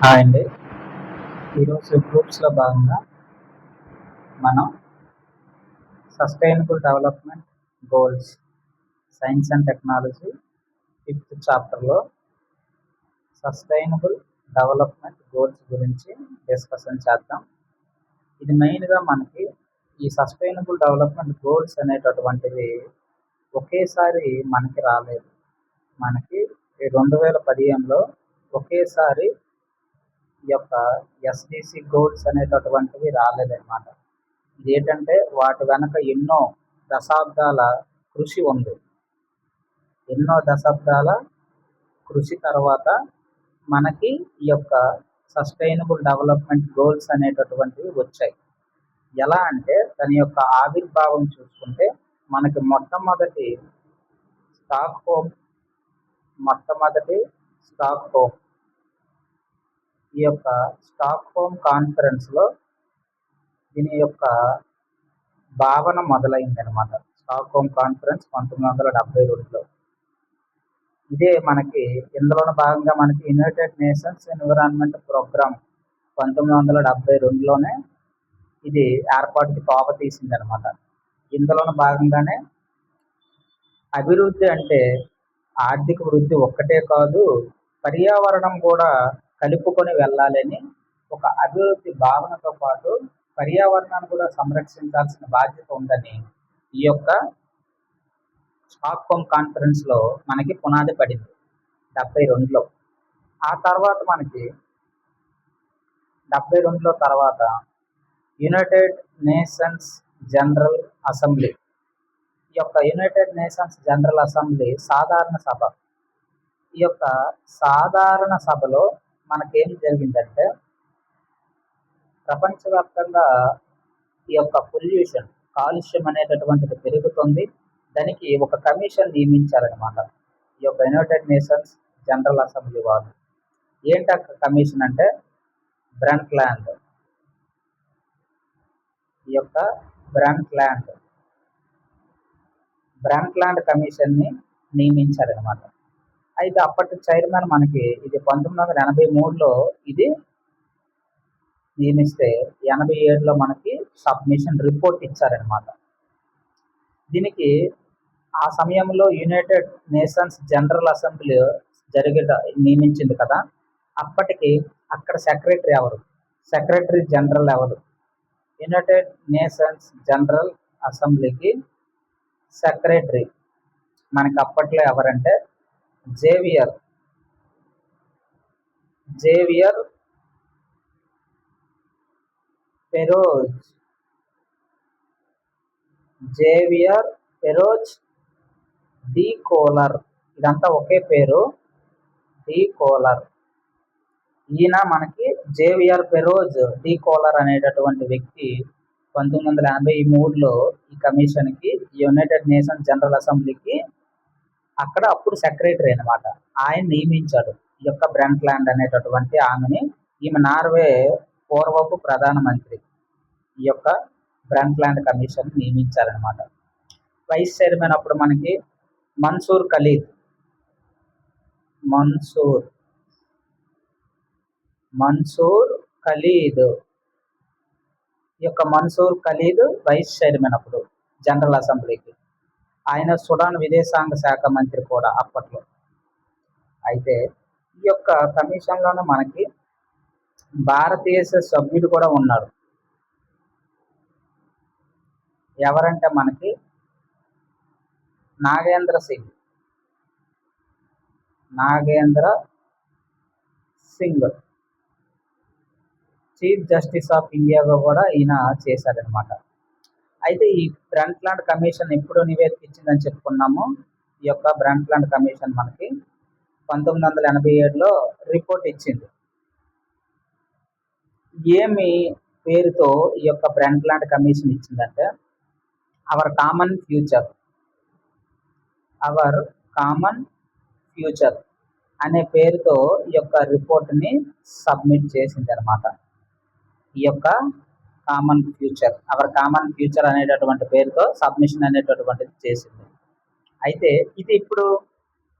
Hi అండి. ఈరోజు గ్రూప్స్లో భాగంగా మనం sustainable development goals science and technology 5th చాప్టర్లో సస్టైనబుల్ డెవలప్మెంట్ గోల్స్ గురించి డిస్కషన్ చేద్దాం. ఇది మెయిన్గా మనకి ఈ సస్టైనబుల్ డెవలప్మెంట్ గోల్స్ అనేటటువంటివి ఒకేసారి మనకి రాలేదు. మనకి 2015లో ఒకేసారి ఈ యొక్క ఎస్డిసి గోల్స్ అనేటటువంటివి రాలేదన్నమాట. ఇదేంటంటే వాటి వెనక ఎన్నో దశాబ్దాల కృషి ఉంది. ఎన్నో దశాబ్దాల కృషి తర్వాత మనకి ఈ యొక్క సస్టైనబుల్ డెవలప్మెంట్ గోల్స్ అనేటటువంటివి వచ్చాయి. ఎలా అంటే దాని యొక్క ఆవిర్భావం చూసుకుంటే మనకి మొట్టమొదటి స్టాక్ హోమ్ ఈ యొక్క స్టాక్ హోమ్ కాన్ఫరెన్స్లో దీని యొక్క భావన మొదలైందనమాట. స్టాక్ హోమ్ కాన్ఫరెన్స్ 1972లో. ఇదే మనకి ఇందులోని భాగంగా మనకి యునైటెడ్ నేషన్స్ ఎన్విరాన్మెంట్ ప్రోగ్రామ్ 1972లోనే ఇది ఏర్పాటుకి తోవ తీసిందనమాట. ఇందులోని భాగంగానే అభివృద్ధి అంటే ఆర్థిక వృద్ధి ఒక్కటే కాదు, పర్యావరణం కూడా కలుపుకొని వెళ్ళాలని ఒక అభివృద్ధి భావనతో పాటు పర్యావరణాన్ని కూడా సంరక్షించాల్సిన బాధ్యత ఉందని ఈ యొక్క స్టాక్ హోమ్ కాన్ఫరెన్స్లో మనకి పునాది పడింది 72లో. ఆ తర్వాత మనకి 72లో తర్వాత యునైటెడ్ నేషన్స్ జనరల్ అసెంబ్లీ. ఈ యొక్క యునైటెడ్ నేషన్స్ జనరల్ అసెంబ్లీ సాధారణ సభ. ఈ యొక్క సాధారణ సభలో మనకేం జరిగిందంటే ప్రపంచవ్యాప్తంగా ఈ యొక్క పొల్యూషన్, కాలుష్యం అనేటటువంటిది పెరుగుతుంది. దానికి ఒక కమిషన్ నియమించారనమాట ఈ యొక్క యునైటెడ్ నేషన్స్ జనరల్ అసెంబ్లీ వాళ్ళు. ఏంటి కమిషన్ అంటే బ్రంట్లాండ్. ఈ యొక్క బ్రంట్లాండ్ కమిషన్ని నియమించారనమాట. అయితే అప్పటి చైర్మన్ మనకి ఇది 1983లో ఇది నియమిస్తే 87లో మనకి సబ్మిషన్ రిపోర్ట్ ఇచ్చారనమాట. దీనికి ఆ సమయంలో యునైటెడ్ నేషన్స్ జనరల్ అసెంబ్లీ నియమించింది కదా, అప్పటికి అక్కడ సెక్రటరీ జనరల్ ఎవరు? యునైటెడ్ నేషన్స్ జనరల్ అసెంబ్లీకి సెక్రటరీ మనకి అప్పట్లో ఎవరంటే జేవియర్ పెరోజ్ డి కోలర్. ఇదంతా ఒకే పేరు, డి కోలర్. ఈయన మనకి జేవియర్ పెరోజ్ డి కోలర్ అనేటటువంటి వ్యక్తి 1983లో ఈ కమిషన్కి, యునైటెడ్ నేషన్స్ జనరల్ అసెంబ్లీకి అక్కడ అప్పుడు సెక్రటరీ అనమాట. ఆయన నియమించాడు ఈ యొక్క బ్రంట్లాండ్ అనేటటువంటి ఆమెని. ఈమె నార్వే పూర్వపు ప్రధానమంత్రి. ఈ యొక్క బ్రంట్లాండ్ కమిషన్ నియమించారనమాట. వైస్ చైర్మన్ అప్పుడు మనకి మన్సూర్ ఖలీద్. ఈ యొక్క మన్సూర్ ఖలీద్ వైస్ చైర్మన్ అప్పుడు జనరల్ అసెంబ్లీకి. ఆయన సుడాన్ విదేశాంగ శాఖ మంత్రి కూడా అప్పట్లో. అయితే ఈ యొక్క కమిషన్లోనే మనకి భారతదేశ సభ్యుడు కూడా ఉన్నారు. ఎవరంటే మనకి Nagendra Singh chief justice of ఇండియాగా కూడా ఈయన చేశారనమాట. అయితే ఈ బ్రంట్లాండ్ కమిషన్ ఎప్పుడు నివేదిక ఇచ్చిందని చెప్పుకున్నాము. ఈ యొక్క బ్రంట్లాండ్ కమిషన్ మనకి 1987లో రిపోర్ట్ ఇచ్చింది. ఏమి పేరుతో ఈ యొక్క బ్రంట్లాండ్ కమిషన్ ఇచ్చిందంటే అవర్ కామన్ ఫ్యూచర్ అనే పేరుతో ఈ యొక్క రిపోర్ట్ని సబ్మిట్ చేసింది అనమాట. ఈ యొక్క అవర్ కామన్ ఫ్యూచర్ అనేటటువంటి పేరుతో సబ్మిషన్ అనేటటువంటిది చేసింది. అయితే ఇది ఇప్పుడు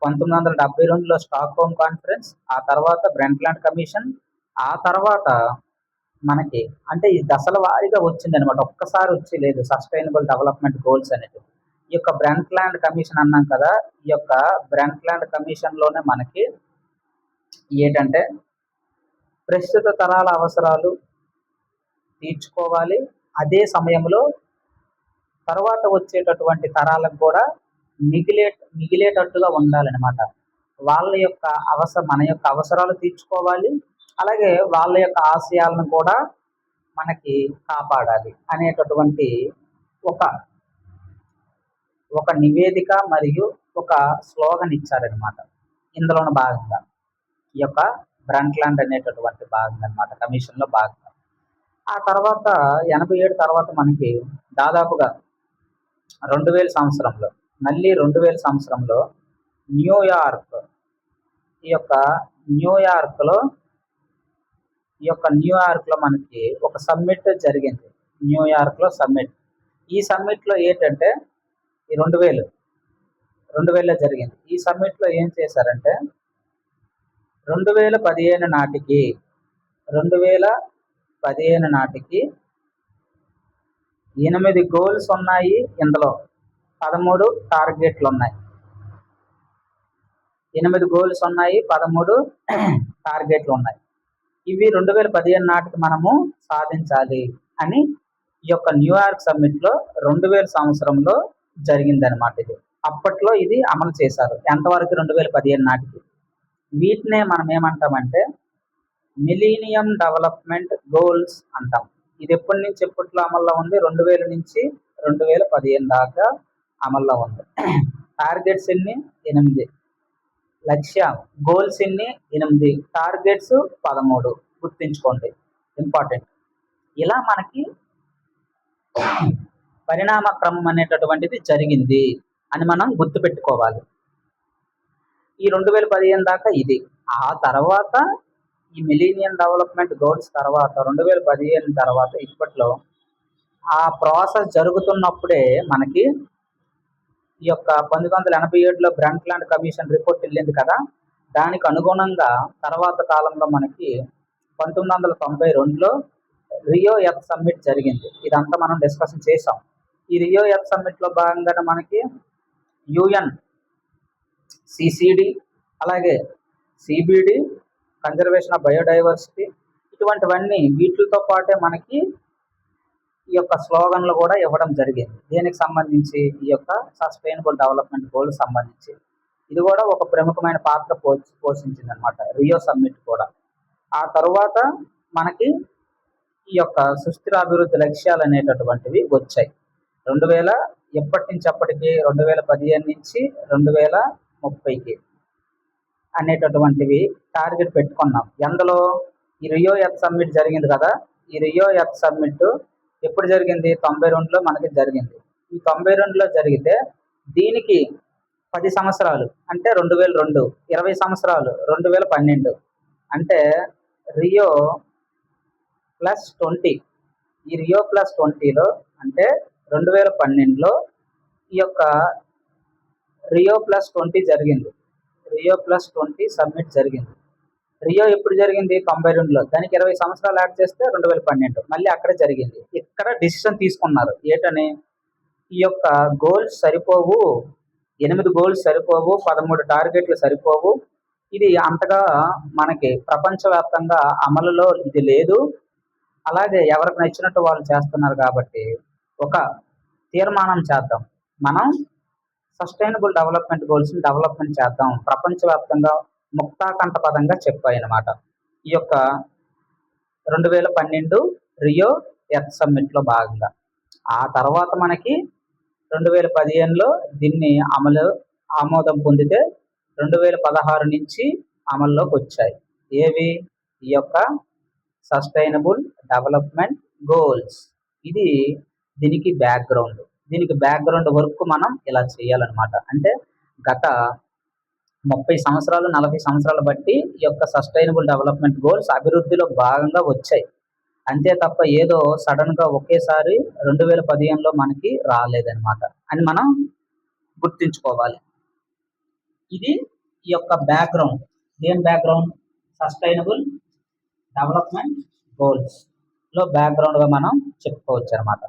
1972లో స్టాక్ హోమ్ కాన్ఫరెన్స్, ఆ తర్వాత బ్రంట్లాండ్ కమిషన్, ఆ తర్వాత మనకి అంటే ఈ దశల వారీగా వచ్చిందనమాట. ఒక్కసారి వచ్చి లేదు సస్టైనబుల్ డెవలప్‌మెంట్ గోల్స్ అనేది. ఈ యొక్క బ్రంట్‌ల్యాండ్ కమిషన్ అన్నాం కదా! ఈ యొక్క బ్రంట్‌ల్యాండ్ కమిషన్‌లోనే మనకి ఏటంటే ప్రస్తుత తరాల అవసరాలు తీర్చుకోవాలి. అదే సమయంలో తర్వాత వచ్చేటటువంటి తరాలకు కూడా మిగిలేటట్టుగా ఉండాలనమాట. వాళ్ళ యొక్క మన యొక్క అవసరాలు తీర్చుకోవాలి. అలాగే వాళ్ళ యొక్క ఆశయాలను కూడా మనకి కాపాడాలి అనేటటువంటి ఒక ఒక నివేదిక మరియు ఒక స్లోగన్ ఇచ్చారనమాట. ఇందులోని భాగంగా ఈ యొక్క బ్రంట్‌ల్యాండ్ అనేటటువంటి భాగంగా అనమాట కమిషన్‌లో భాగంగా. ఆ తర్వాత 87 తర్వాత మనకి దాదాపుగా 2000 సంవత్సరంలో మళ్ళీ 2000 సంవత్సరంలో న్యూయార్క్ ఈ యొక్క న్యూయార్క్‌లో ఈ యొక్క న్యూయార్క్‌లో మనకి ఒక సమ్మిట్ జరిగింది. న్యూయార్క్‌లో సమ్మిట్. ఈ సమ్మిట్‌లో ఏంటంటే ఈ 2000లో జరిగింది. ఈ సమ్మిట్‌లో ఏం చేశారంటే 2015 నాటికి 2015 నాటికి 8 గోల్స్ ఉన్నాయి ఇందులో. 13 టార్గెట్లు ఉన్నాయి. 8 గోల్స్ ఉన్నాయి. 13 టార్గెట్లు ఉన్నాయి. ఇవి 2015 నాటికి మనము సాధించాలి అని ఈ యొక్క న్యూయార్క్ సమ్మిట్‌లో 2000 సంవత్సరంలో జరిగిందనమాట ఇది. అప్పట్లో ఇది అమలు చేశారు. ఎంతవరకు 2015 నాటికి. వీటినే మనం ఏమంటామంటే మిలీనియం డెవలప్‌మెంట్ గోల్స్ అంటాం. ఇది ఎప్పటి నుంచి ఎప్పట్లో అమల్లో ఉంది? 2000 నుంచి 2015 దాకా అమల్లో ఉంది. టార్గెట్స్ ఎన్ని? 8. లక్ష్యం గోల్స్ ఎన్ని? 8. టార్గెట్స్ 13. గుర్తుంచుకోండి, ఇంపార్టెంట్. ఇలా మనకి పరిణామ క్రమం అనేటటువంటిది జరిగింది అని మనం గుర్తుపెట్టుకోవాలి. ఈ 2015 దాకా ఇది. ఆ తర్వాత ఈ మిలీనియం డెవలప్‌మెంట్ గోల్స్ తర్వాత 2015 తర్వాత ఇప్పట్లో ఆ ప్రాసెస్ జరుగుతున్నప్పుడే మనకి ఈ యొక్క 1987లో బ్రంట్‌ల్యాండ్ కమిషన్ రిపోర్ట్ వెళ్ళింది కదా! దానికి అనుగుణంగా తర్వాత కాలంలో మనకి 1992లో రియో ఎర్త్ సమ్మిట్ జరిగింది. ఇదంతా మనం డిస్కషన్ చేసాం. ఈ రియో ఎర్త్ సమ్మిట్‌లో భాగంగానే మనకి యూఎన్ సిసిడి అలాగే సిబిడి కన్జర్వేషన్ ఆఫ్ బయోడైవర్సిటీ ఇటువంటివన్నీ వీటితో పాటే మనకి ఈ యొక్క స్లోగన్లు కూడా ఇవ్వడం జరిగింది. దీనికి సంబంధించి ఈ యొక్క సస్టైనబుల్ డెవలప్‌మెంట్ గోల్ సంబంధించి ఇది కూడా ఒక ప్రముఖమైన పాత్ర పోషించింది అనమాట రియో సమ్మిట్ కూడా. ఆ తరువాత మనకి ఈ యొక్క సుస్థిర అభివృద్ధి లక్ష్యాలు అనేటటువంటివి వచ్చాయి. 2000 ఎప్పటి నుంచి అప్పటికి 2015 నుంచి 2030కి అనేటటువంటివి టార్గెట్ పెట్టుకున్నాం. ఎందులో ఈ రియో ఎర్త్ సమ్మిట్ జరిగింది కదా! ఈ రియో ఎర్త్ సమ్మిట్ ఎప్పుడు జరిగింది? 92లో మనకి జరిగింది. ఈ 92లో జరిగితే దీనికి 10 సంవత్సరాలు అంటే 2002, 20 సంవత్సరాలు 2012 అంటే రియో ప్లస్ 20. ఈ రియో ప్లస్ 20లో అంటే 2012లో ఈ యొక్క రియో ప్లస్ 20 జరిగింది. రియో ప్లస్ 20 సమ్మిట్ జరిగింది. రియో ఎప్పుడు జరిగింది? 92లో. దానికి 20 సంవత్సరాలు యాడ్ చేస్తే 2012 మళ్ళీ అక్కడే జరిగింది. ఇక్కడ డిసిషన్ తీసుకున్నారు. ఏటని? ఈ యొక్క గోల్స్ సరిపోవు, 8 గోల్స్ సరిపోవు, 13 టార్గెట్లు సరిపోవు. ఇది అంతగా మనకి ప్రపంచవ్యాప్తంగా అమలులో ఇది లేదు. అలాగే ఎవరికి నచ్చినట్టు వాళ్ళు చేస్తున్నారు కాబట్టి ఒక తీర్మానం చేద్దాం. మనం సస్టైనబుల్ డెవలప్‌మెంట్ గోల్స్‌ని డెవలప్‌మెంట్ చేద్దాం. ప్రపంచవ్యాప్తంగా ముక్తాకంఠ పదంగా చెప్పాయనమాట. ఈ యొక్క 2012 రియో ఎర్త్ సమ్మిట్‌లో భాగంగా. ఆ తర్వాత మనకి 2015లో దీన్ని ఆమోదం పొందితే 2016 నుంచి అమల్లోకి వచ్చాయి. ఏవి? ఈ యొక్క సస్టైనబుల్ డెవలప్‌మెంట్ గోల్స్. ఇది దీనికి బ్యాక్‌గ్రౌండ్. దీనికి బ్యాక్‌గ్రౌండ్ వర్క్ మనం ఇలా చేయాలన్నమాట. అంటే గత 30 సంవత్సరాలు 40 సంవత్సరాలు బట్టి ఈ యొక్క సస్టైనబుల్ డెవలప్‌మెంట్ గోల్స్ అభివృద్ధిలో భాగంగా వచ్చాయి. అంతే తప్ప ఏదో సడన్‌గా ఒకేసారి 2015లో మనకి రాలేదన్నమాట అని మనం గుర్తుంచుకోవాలి. ఇది ఈ యొక్క బ్యాక్‌గ్రౌండ్. ఏం బ్యాక్‌గ్రౌండ్? సస్టైనబుల్ డెవలప్మెంట్ గోల్స్లో బ్యాక్గ్రౌండ్గా మనం చెప్పుకోవచ్చు అనమాట.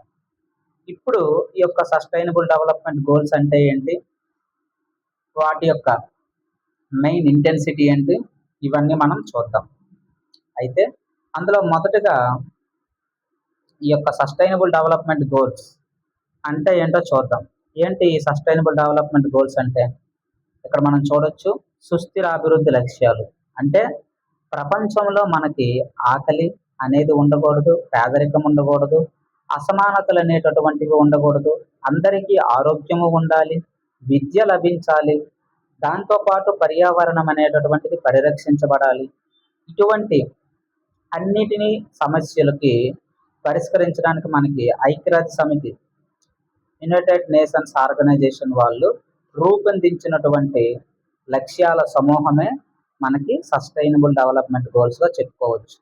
ఇప్పుడు ఈ యొక్క సస్టైనబుల్ డెవలప్మెంట్ గోల్స్ అంటే ఏంటి, వాటి యొక్క మెయిన్ ఇంటెన్సిటీ ఏంటి, ఇవన్నీ మనం చూద్దాం. అయితే అందులో మొదటగా ఈ యొక్క సస్టైనబుల్ డెవలప్మెంట్ గోల్స్ అంటే ఏంటో చూద్దాం. ఏంటి ఈ సస్టైనబుల్ డెవలప్మెంట్ గోల్స్ అంటే? ఇక్కడ మనం చూడొచ్చు, సుస్థిర అభివృద్ధి లక్ష్యాలు అంటే ప్రపంచంలో మనకి ఆకలి అనేది ఉండకూడదు, పేదరికం ఉండకూడదు, అసమానతలు అనేటటువంటివి ఉండకూడదు, అందరికీ ఆరోగ్యము ఉండాలి, విద్య లభించాలి, దాంతోపాటు పర్యావరణం అనేటటువంటిది పరిరక్షించబడాలి. ఇటువంటి అన్నిటినీ సమస్యలకి పరిష్కరించడానికి మనకి ఐక్యరాజ్య సమితి, యునైటెడ్ నేషన్స్ ఆర్గనైజేషన్ వాళ్ళు రూపొందించినటువంటి లక్ష్యాల సమూహమే మనకి సస్టైనబుల్ డెవలప్మెంట్ గోల్స్గా చెప్పుకోవచ్చు.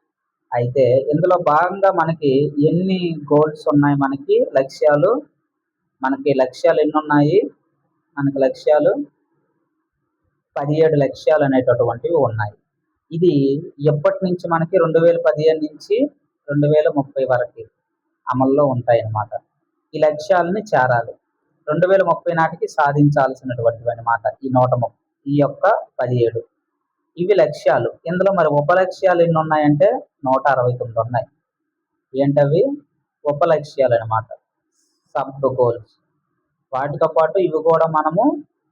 అయితే ఇందులో భాగంగా మనకి ఎన్ని గోల్స్ ఉన్నాయి, మనకి లక్ష్యాలు ఎన్ని ఉన్నాయి? మనకి లక్ష్యాలు 17 లక్ష్యాలు అనేటటువంటివి ఉన్నాయి. ఇది ఎప్పటి నుంచి మనకి 2015 నుంచి 2030 వరకు అమల్లో ఉంటాయన్నమాట. ఈ లక్ష్యాలని చేరాలి, 2030 నాటికి సాధించాల్సినటువంటివి అనమాట ఈ యొక్క 17 ఇవి లక్ష్యాలు. ఇందులో మరి ఉపలక్ష్యాలు ఎన్ని ఉన్నాయంటే 169 ఉన్నాయి. ఏంటవి? ఉపలక్ష్యాలు అనమాట, సబ్ గోల్స్. వాటితో పాటు ఇవి కూడా మనము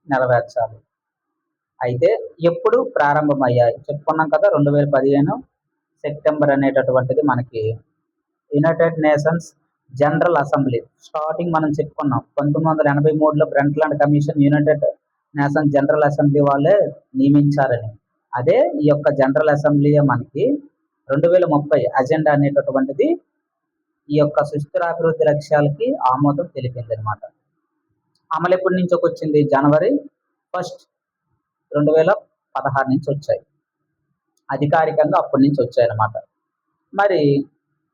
నెరవేర్చాలి. అయితే ఎప్పుడు ప్రారంభమయ్యాయి చెప్పుకున్నాం కదా, 2015 సెప్టెంబర్ అనేటటువంటిది మనకి United Nations general assembly starting మనం చెప్పుకున్నాం. 1983లో Brundtland commission United Nations general assembly వాళ్ళే నియమించారని. అదే ఈ యొక్క జనరల్ అసెంబ్లీ మనకి 2030 అజెండా అనేటటువంటిది ఈ యొక్క సుస్థిరాభివృద్ధి లక్ష్యాలకి ఆమోదం తెలిపింది అనమాట. అమలు ఎప్పటి నుంచి వచ్చింది? జనవరి 1, 2016 నుంచి వచ్చాయి. అధికారికంగా అప్పటి నుంచి వచ్చాయన్నమాట. మరి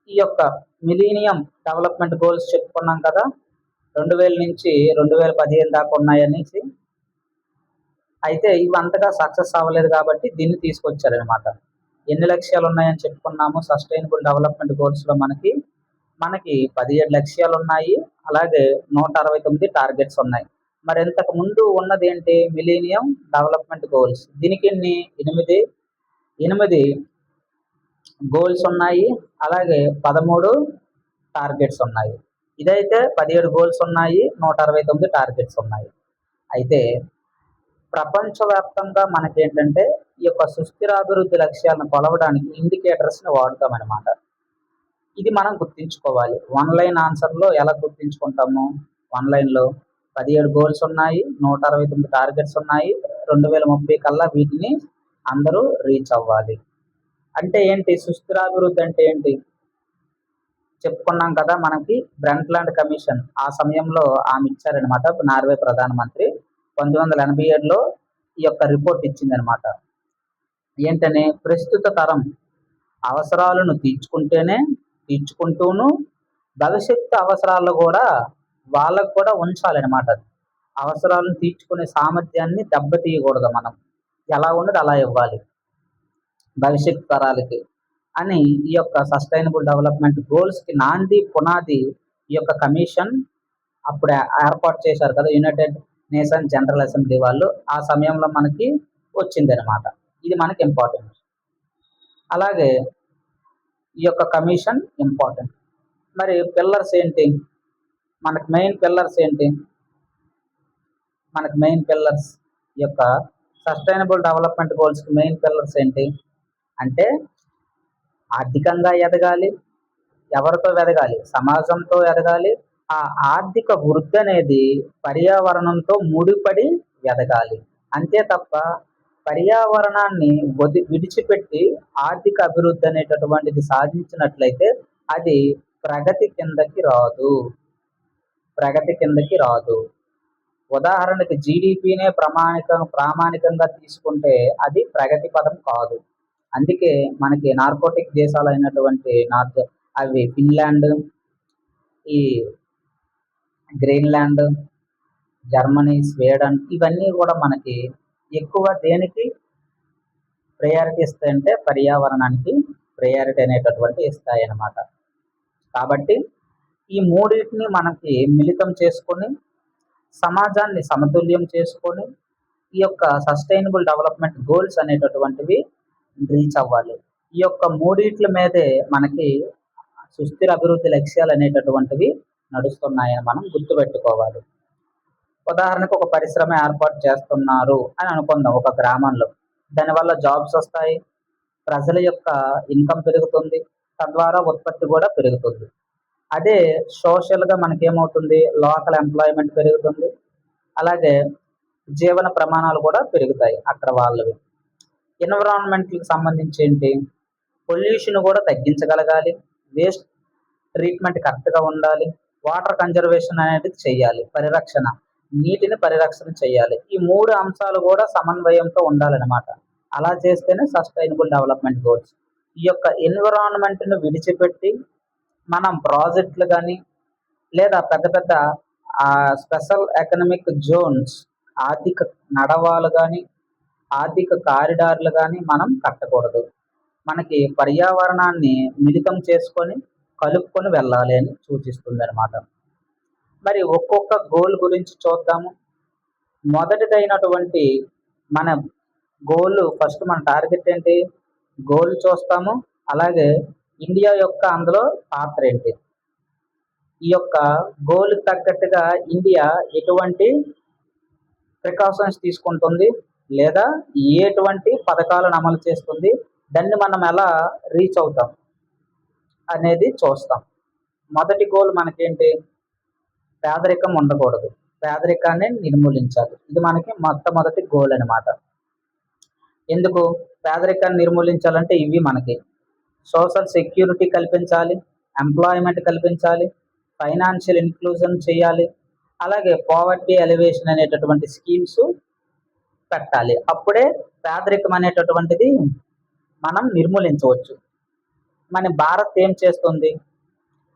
ఈ యొక్క మిలీనియం డెవలప్మెంట్ గోల్స్ చెప్పుకున్నాం కదా, 2000 నుంచి 2015 దాకా ఉన్నాయనేసి. అయితే ఇవి అంతగా సక్సెస్ అవ్వలేదు కాబట్టి దీన్ని తీసుకొచ్చారనమాట. ఎన్ని లక్ష్యాలు ఉన్నాయని చెప్పుకున్నాము సస్టైనబుల్ డెవలప్మెంట్ గోల్స్లో? మనకి 17 లక్ష్యాలు ఉన్నాయి, అలాగే 169 టార్గెట్స్ ఉన్నాయి. మరి ఇంతకు ముందు ఉన్నది ఏంటి? Millennium development goals. దీనికి 8 గోల్స్ ఉన్నాయి, అలాగే 13 టార్గెట్స్ ఉన్నాయి. ఇదైతే 17 గోల్స్ ఉన్నాయి, 169 టార్గెట్స్ ఉన్నాయి. అయితే ప్రపంచవ్యాప్తంగా మనకేంటంటే ఈ యొక్క సుస్థిరాభివృద్ధి లక్ష్యాలను కొలవడానికి ఇండికేటర్స్ని వాడతామన్నమాట. ఇది మనం గుర్తించుకోవాలి. 1 లైన్ ఆన్సర్లో ఎలా గుర్తించుకుంటాము? 1 లైన్లో 17 గోల్స్ ఉన్నాయి, 169 టార్గెట్స్ ఉన్నాయి, 2030 కల్లా వీటిని అందరూ రీచ్ అవ్వాలి. అంటే ఏంటి? సుస్థిరాభివృద్ధి అంటే ఏంటి చెప్పుకున్నాం కదా. మనకి బ్రంట్లాండ్ కమిషన్ ఆ సమయంలో ఆమె ఇచ్చారనమాట, నార్వే ప్రధానమంత్రి. 1987లో ఈ యొక్క రిపోర్ట్ ఇచ్చిందనమాట. ఏంటని? ప్రస్తుత తరం అవసరాలను తీర్చుకుంటూను భవిష్యత్తు అవసరాలు కూడా వాళ్ళకు కూడా ఉంచాలన్నమాట. అవసరాలను తీర్చుకునే సామర్థ్యాన్ని దెబ్బతీయకూడదు. మనం ఎలా ఉన్నది అలా ఇవ్వాలి భవిష్యత్తు తరాలకి అని ఈ యొక్క సస్టైనబుల్ డెవలప్మెంట్ గోల్స్కి నాంది పునాది ఈ యొక్క కమిషన్ అప్పుడు ఏర్పాటు చేశారు కదా, యునైటెడ్ నేషన్స్ జనరల్ అసెంబ్లీ వాళ్ళు. ఆ సమయంలో మనకి వచ్చిందనమాట. ఇది మనకి ఇంపార్టెంట్. అలాగే ఈ యొక్క కమిషన్ ఇంపార్టెంట్. మరి పిల్లర్స్ ఏంటి? మనకి మెయిన్ పిల్లర్స్ ఏంటి? ఈ యొక్క సస్టైనబుల్ డెవలప్మెంట్ గోల్స్కి మెయిన్ పిల్లర్స్ ఏంటి అంటే, ఆర్థికంగా ఎదగాలి. ఎవరితో ఎదగాలి? సమాజంతో ఎదగాలి. ఆ ఆర్థిక వృద్ధి అనేది పర్యావరణంతో ముడిపడి ఎదగాలి. అంతే తప్ప పర్యావరణాన్ని విడిచిపెట్టి ఆర్థిక అభివృద్ధి అనేటటువంటిది సాధించినట్లయితే అది ప్రగతి కిందకి రాదు. ఉదాహరణకి జీడిపినే ప్రామాణికంగా తీసుకుంటే అది ప్రగతి పదం కాదు. అందుకే మనకి నార్కోటిక్ దేశాలు అయినటువంటి అవి ఫిన్లాండ్, ఈ గ్రీన్లాండ్, జర్మనీ, స్వీడన్, ఇవన్నీ కూడా మనకి ఎక్కువ దేనికి ప్రయారిటీ ఇస్తాయంటే పర్యావరణానికి ప్రయారిటీ అనేటటువంటి ఇస్తాయన్నమాట. కాబట్టి ఈ మూడింటిని మనకి మిళితం చేసుకొని సమాజాన్ని సమతుల్యం చేసుకొని ఈ యొక్క సస్టైనబుల్ డెవలప్మెంట్ గోల్స్ అనేటటువంటివి రీచ్ అవ్వాలి. ఈ యొక్క మూడిట్ల మీదే మనకి సుస్థిర అభివృద్ధి లక్ష్యాలు అనేటటువంటివి నడుస్తున్నాయని మనం గుర్తుపెట్టుకోవాలి. ఉదాహరణకు ఒక పరిశ్రమ ఏర్పాటు చేస్తున్నారు అని అనుకుందాం ఒక గ్రామంలో. దానివల్ల జాబ్స్ వస్తాయి, ప్రజల యొక్క ఇన్కమ్ పెరుగుతుంది, తద్వారా ఉత్పత్తి కూడా పెరుగుతుంది. అదే సోషల్గా మనకేమవుతుంది, లోకల్ ఎంప్లాయ్మెంట్ పెరుగుతుంది, అలాగే జీవన ప్రమాణాలు కూడా పెరుగుతాయి అక్కడ వాళ్ళవి. ఎన్విరాన్మెంట్కి సంబంధించి ఏంటి, పొల్యూషన్ కూడా తగ్గించగలగాలి, వేస్ట్ ట్రీట్మెంట్ కరెక్ట్గా ఉండాలి, వాటర్ కన్జర్వేషన్ అనేది చేయాలి, పరిరక్షణ, నీటిని పరిరక్షణ చేయాలి. ఈ మూడు అంశాలు కూడా సమన్వయంతో ఉండాలన్నమాట. అలా చేస్తేనే సస్టైనబుల్ డెవలప్మెంట్ గోల్స్. ఈ యొక్క ఎన్విరాన్మెంట్ను విడిచిపెట్టి మనం ప్రాజెక్టులు కానీ లేదా పెద్ద పెద్ద స్పెషల్ ఎకనామిక్ జోన్స్, ఆర్థిక నడవాలు కానీ ఆర్థిక కారిడార్లు కానీ మనం కట్టకూడదు. మనకి పర్యావరణాన్ని మిళితం చేసుకొని కలుపుకొని వెళ్ళాలి అని సూచిస్తుంది అనమాట. మరి ఒక్కొక్క గోల్ గురించి చూద్దాము. మొదటిదైనటువంటి మన గోల్, ఫస్ట్ మన టార్గెట్ ఏంటి, గోల్ చూస్తాము. అలాగే ఇండియా యొక్క అందులో పాత్ర ఏంటి, ఈ యొక్క గోల్కి తగ్గట్టుగా ఇండియా ఎటువంటి ప్రికాషన్స్ తీసుకుంటుంది లేదా ఎటువంటి పథకాలను అమలు చేస్తుంది, దాన్ని మనం ఎలా రీచ్ అవుతాం అనేది చూస్తాం. మొదటి గోల్ మనకేంటి, పేదరికం ఉండకూడదు, పేదరికాన్ని నిర్మూలించాలి. ఇది మనకి మొట్టమొదటి గోల్ అనమాట. ఎందుకు పేదరికాన్ని నిర్మూలించాలంటే ఇవి మనకి సోషల్ సెక్యూరిటీ కల్పించాలి, ఎంప్లాయ్మెంట్ కల్పించాలి, ఫైనాన్షియల్ ఇన్క్లూజన్ చేయాలి, అలాగే పావర్టీ ఎలివేషన్ అనేటటువంటి స్కీమ్స్ పెట్టాలి. అప్పుడే పేదరికం అనేటటువంటిది మనం నిర్మూలించవచ్చు. మన భారత్ ఏం చేస్తుంది,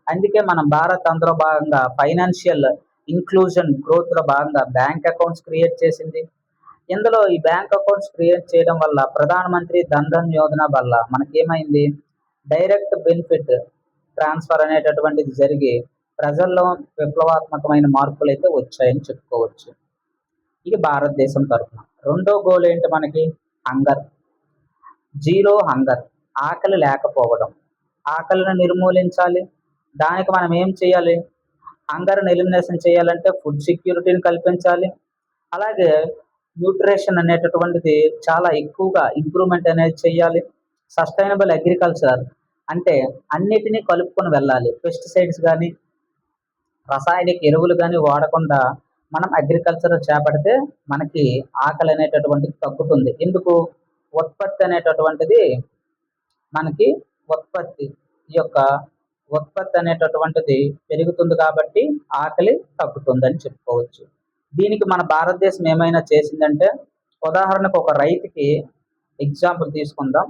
అందుకే మన భారత్ అందులో భాగంగా ఫైనాన్షియల్ ఇంక్లూజన్ గ్రోత్లో భాగంగా బ్యాంక్ అకౌంట్స్ క్రియేట్ చేసింది. ఇందులో ఈ బ్యాంక్ అకౌంట్స్ క్రియేట్ చేయడం వల్ల ప్రధానమంత్రి ధన్ యోజన వల్ల మనకేమైంది, డైరెక్ట్ బెనిఫిట్ ట్రాన్స్ఫర్ అనేటటువంటిది జరిగి ప్రజల్లో విప్లవాత్మకమైన మార్పులు అయితే వచ్చాయని చెప్పుకోవచ్చు. ఇది భారతదేశం తరఫున. రెండో గోల్ ఏంటి మనకి, హంగర్, జీరో హంగర్, ఆకలి లేకపోవడం. ఆకలిని నిర్మూలించాలి. దానికి మనం ఏం చేయాలి, హంగర్ని ఎలిమినేషన్ చేయాలంటే ఫుడ్ సెక్యూరిటీని కల్పించాలి. అలాగే న్యూట్రిషన్ అనేటటువంటిది చాలా ఎక్కువగా ఇంప్రూవ్మెంట్ అనేది చేయాలి. సస్టైనబుల్ అగ్రికల్చర్ అంటే అన్నిటినీ కలుపుకొని వెళ్ళాలి. పెస్టిసైడ్స్ కానీ రసాయనిక ఎరువులు కానీ వాడకుండా మనం అగ్రికల్చర్ చేపడితే మనకి ఆకలి అనేటటువంటిది తగ్గుతుంది. ఎందుకు, ఉత్పత్తి అనేటటువంటిది మనకి ఈ యొక్క ఉత్పత్తి అనేటటువంటిది పెరుగుతుంది కాబట్టి ఆకలి తగ్గుతుందని చెప్పుకోవచ్చు. దీనికి మన భారతదేశం ఏమైనా చేసిందంటే, ఉదాహరణకు ఒక రైతుకి ఎగ్జాంపుల్ తీసుకుందాం.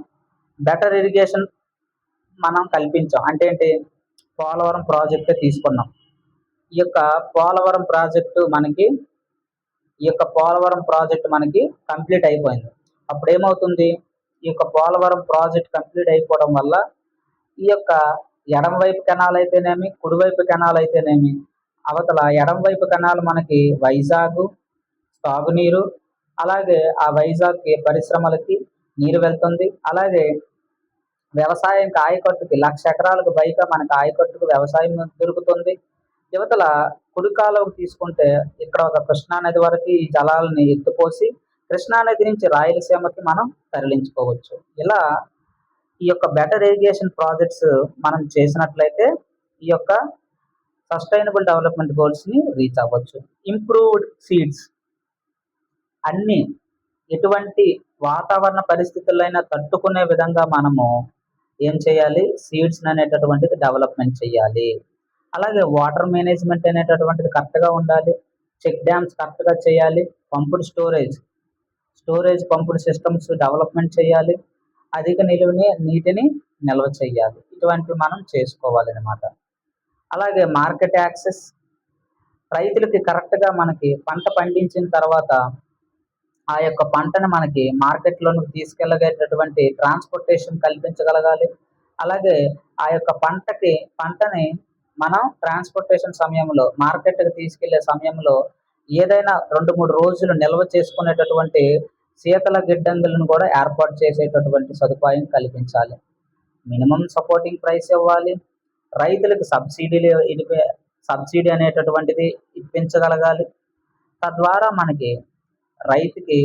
బెటర్ ఇరిగేషన్ మనం కల్పించాం అంటే ఏంటి, పోలవరం ప్రాజెక్టే తీసుకున్నాం. ఈ యొక్క పోలవరం ప్రాజెక్ట్ మనకి కంప్లీట్ అయిపోయింది. అప్పుడు ఏమవుతుంది, ఈ యొక్క పోలవరం ప్రాజెక్ట్ కంప్లీట్ అయిపోవడం వల్ల ఈ యొక్క ఎడం వైపు కెనాల్ అయితేనేమి, కుడివైపు కెనాల్ అయితేనేమి, అవతల ఎడం వైపు కెనాల్ మనకి వైజాగ్ తాగునీరు, అలాగే ఆ వైజాగ్కి పరిశ్రమలకి నీరు వెళ్తుంది. అలాగే వ్యవసాయానికి ఆయకట్టుకి 1,00,000 ఎకరాలకు బయట మనకి ఆయకట్టుకు వ్యవసాయం దొరుకుతుంది. యువతల కుడికాలువకు తీసుకుంటే ఇక్కడ ఒక కృష్ణానది వరకు ఈ జలాలని ఎత్తిపోసి కృష్ణానది నుంచి రాయలసీమకి మనం తరలించుకోవచ్చు. ఇలా ఈ యొక్క బెటర్ ఇరిగేషన్ ప్రాజెక్ట్స్ మనం చేసినట్లయితే ఈ యొక్క సస్టైనబుల్ డెవలప్మెంట్ గోల్స్ని రీచ్ అవ్వచ్చు. ఇంప్రూవ్డ్ సీడ్స్, అన్ని ఎటువంటి వాతావరణ పరిస్థితులైనా తట్టుకునే విధంగా మనము ఏం చేయాలి, సీడ్స్ అనేటటువంటిది డెవలప్మెంట్ చేయాలి. అలాగే వాటర్ మేనేజ్మెంట్ అనేటటువంటిది కరెక్ట్గా ఉండాలి. చెక్ డ్యామ్స్ కరెక్ట్గా చేయాలి. Pumped storage pumped systems development చేయాలి. అధిక నీటిని నిల్వ చేయాలి. ఇటువంటివి మనం చేసుకోవాలి అన్నమాట. అలాగే మార్కెట్ యాక్సెస్, రైతులకి కరెక్ట్గా మనకి పంట పండించిన తర్వాత ఆ యొక్క పంటను మనకి మార్కెట్లోకి తీసుకెళ్ళగేటటువంటి ట్రాన్స్పోర్టేషన్ కల్పించగలగాలి. అలాగే ఆ యొక్క పంటని మనం ట్రాన్స్పోర్టేషన్ సమయంలో మార్కెట్కి తీసుకెళ్లే సమయంలో ఏదైనా 2-3 రోజులు నిల్వ చేసుకునేటటువంటి శీతల గిడ్డంగులను కూడా ఏర్పాటు చేసేటటువంటి సదుపాయం కల్పించాలి. మినిమం సపోర్టింగ్ ప్రైస్ ఇవ్వాలి. రైతులకు సబ్సిడీ అనేటటువంటిది ఇప్పించగలగాలి. తద్వారా మనకి రైతుకి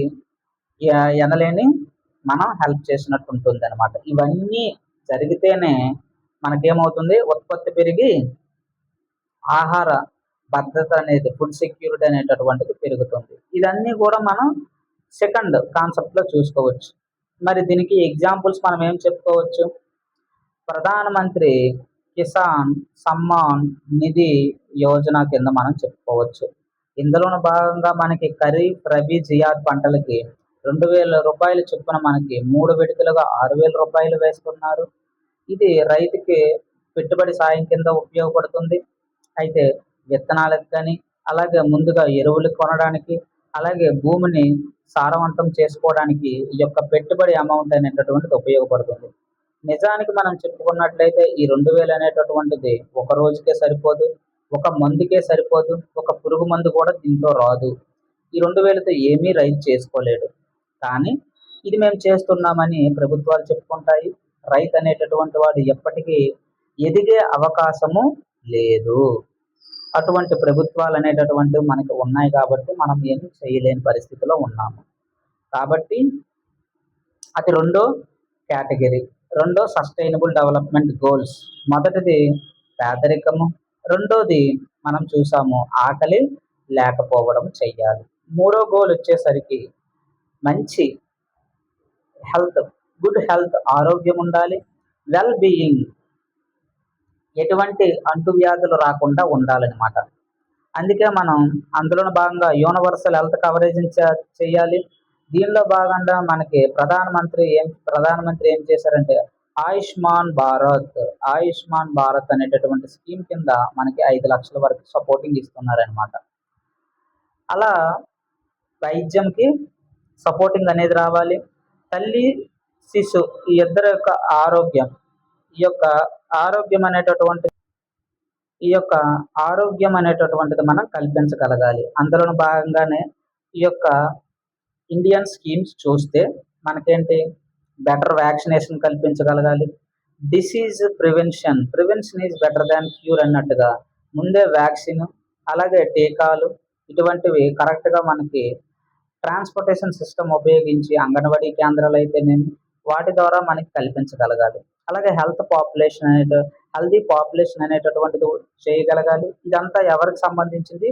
ఎనలేని మనం హెల్ప్ చేసినట్టు ఉంటుందన్నమాట. ఇవన్నీ జరిగితేనే మనకేమవుతుంది, ఉత్పత్తి పెరిగి ఆహార భద్రత అనేది, ఫుడ్ సెక్యూరిటీ అనేటటువంటిది పెరుగుతుంది. ఇదన్నీ కూడా మనం సెకండ్ కాన్సెప్ట్లో చూసుకోవచ్చు. మరి దీనికి ఎగ్జాంపుల్స్ మనం ఏం చెప్పుకోవచ్చు? ప్రధానమంత్రి కిసాన్ సమ్మాన్ నిధి యోజన కింద మనం చెప్పుకోవచ్చు. ఇందులోని భాగంగా మనకి ఖరీఫ్, రబీ, జియాద్ పంటలకి 2,000 రూపాయల చొప్పున మనకి 3 విడతలుగా 6,000 రూపాయలు వేస్తున్నారు. ఇది రైతుకి పెట్టుబడి సాయం కింద ఉపయోగపడుతుంది. అయితే విత్తనాలకు కానీ, అలాగే ముందుగా ఎరువులు కొనడానికి, అలాగే భూమిని సారవంతం చేసుకోవడానికి ఈ యొక్క పెట్టుబడి అమౌంట్ అనేటటువంటిది ఉపయోగపడుతుంది. నిజానికి మనం చెప్పుకున్నట్లయితే ఈ 2,000 అనేటటువంటిది ఒక రోజుకే సరిపోదు, ఒక మందుకే సరిపోదు, ఒక పురుగు మందు కూడా దీంతో రాదు. ఈ 2,000తో ఏమీ రైతు చేసుకోలేడు. కానీ ఇది మేము చేస్తున్నామని ప్రభుత్వాలు చెప్పుకుంటాయి. రైతు అనేటటువంటి వాడు ఎప్పటికీ ఎదిగే అవకాశము లేదు. అటువంటి ప్రభుత్వాలు అనేటటువంటివి మనకి ఉన్నాయి కాబట్టి మనం ఏమి చేయలేని పరిస్థితిలో ఉన్నాము. కాబట్టి అది రెండో కేటగిరీ. రెండో సస్టైనబుల్ డెవలప్మెంట్ గోల్స్. మొదటిది పేదరికము, రెండోది మనం చూసాము ఆకలి లేకపోవడం చెయ్యాలి. మూడో గోల్ వచ్చేసరికి మంచి హెల్త్, గుడ్ హెల్త్, ఆరోగ్యం ఉండాలి. వెల్ బీయింగ్, ఎటువంటి అంటువ్యాధులు రాకుండా ఉండాలన్నమాట. అందుకే మనం అందులో భాగంగా యూనివర్సల్ హెల్త్ కవరేజ్ చేయాలి. దీనిలో భాగంగా మనకి ప్రధానమంత్రి ఏం చేశారంటే ఆయుష్మాన్ భారత్ అనేటటువంటి స్కీమ్ కింద మనకి 5 లక్షల వరకు సపోర్టింగ్ ఇస్తున్నారనమాట. అలా వైద్యంకి సపోర్టింగ్ అనేది రావాలి. తల్లి శిశు ఈ ఇద్దరి యొక్క ఆరోగ్యం, ఈ యొక్క ఆరోగ్యం అనేటటువంటిది మనం కల్పించగలగాలి. అందులో భాగంగానే ఈ యొక్క ఇండియన్ స్కీమ్స్ చూస్తే మనకేంటి, బెటర్ వ్యాక్సినేషన్ కల్పించగలగాలి. Disease prevention is better than cure అన్నట్టుగా ముందే వ్యాక్సిన్, అలాగే టీకాలు ఇటువంటివి కరెక్ట్గా మనకి ట్రాన్స్పోర్టేషన్ సిస్టమ్ ఉపయోగించి అంగన్వాడీ కేంద్రాలు అయితేనేమి వాటి ద్వారా మనకి కల్పించగలగాలి. అలాగే హెల్దీ పాపులేషన్ అనేటటువంటిది చేయగలగాలి. ఇదంతా ఎవరికి సంబంధించింది?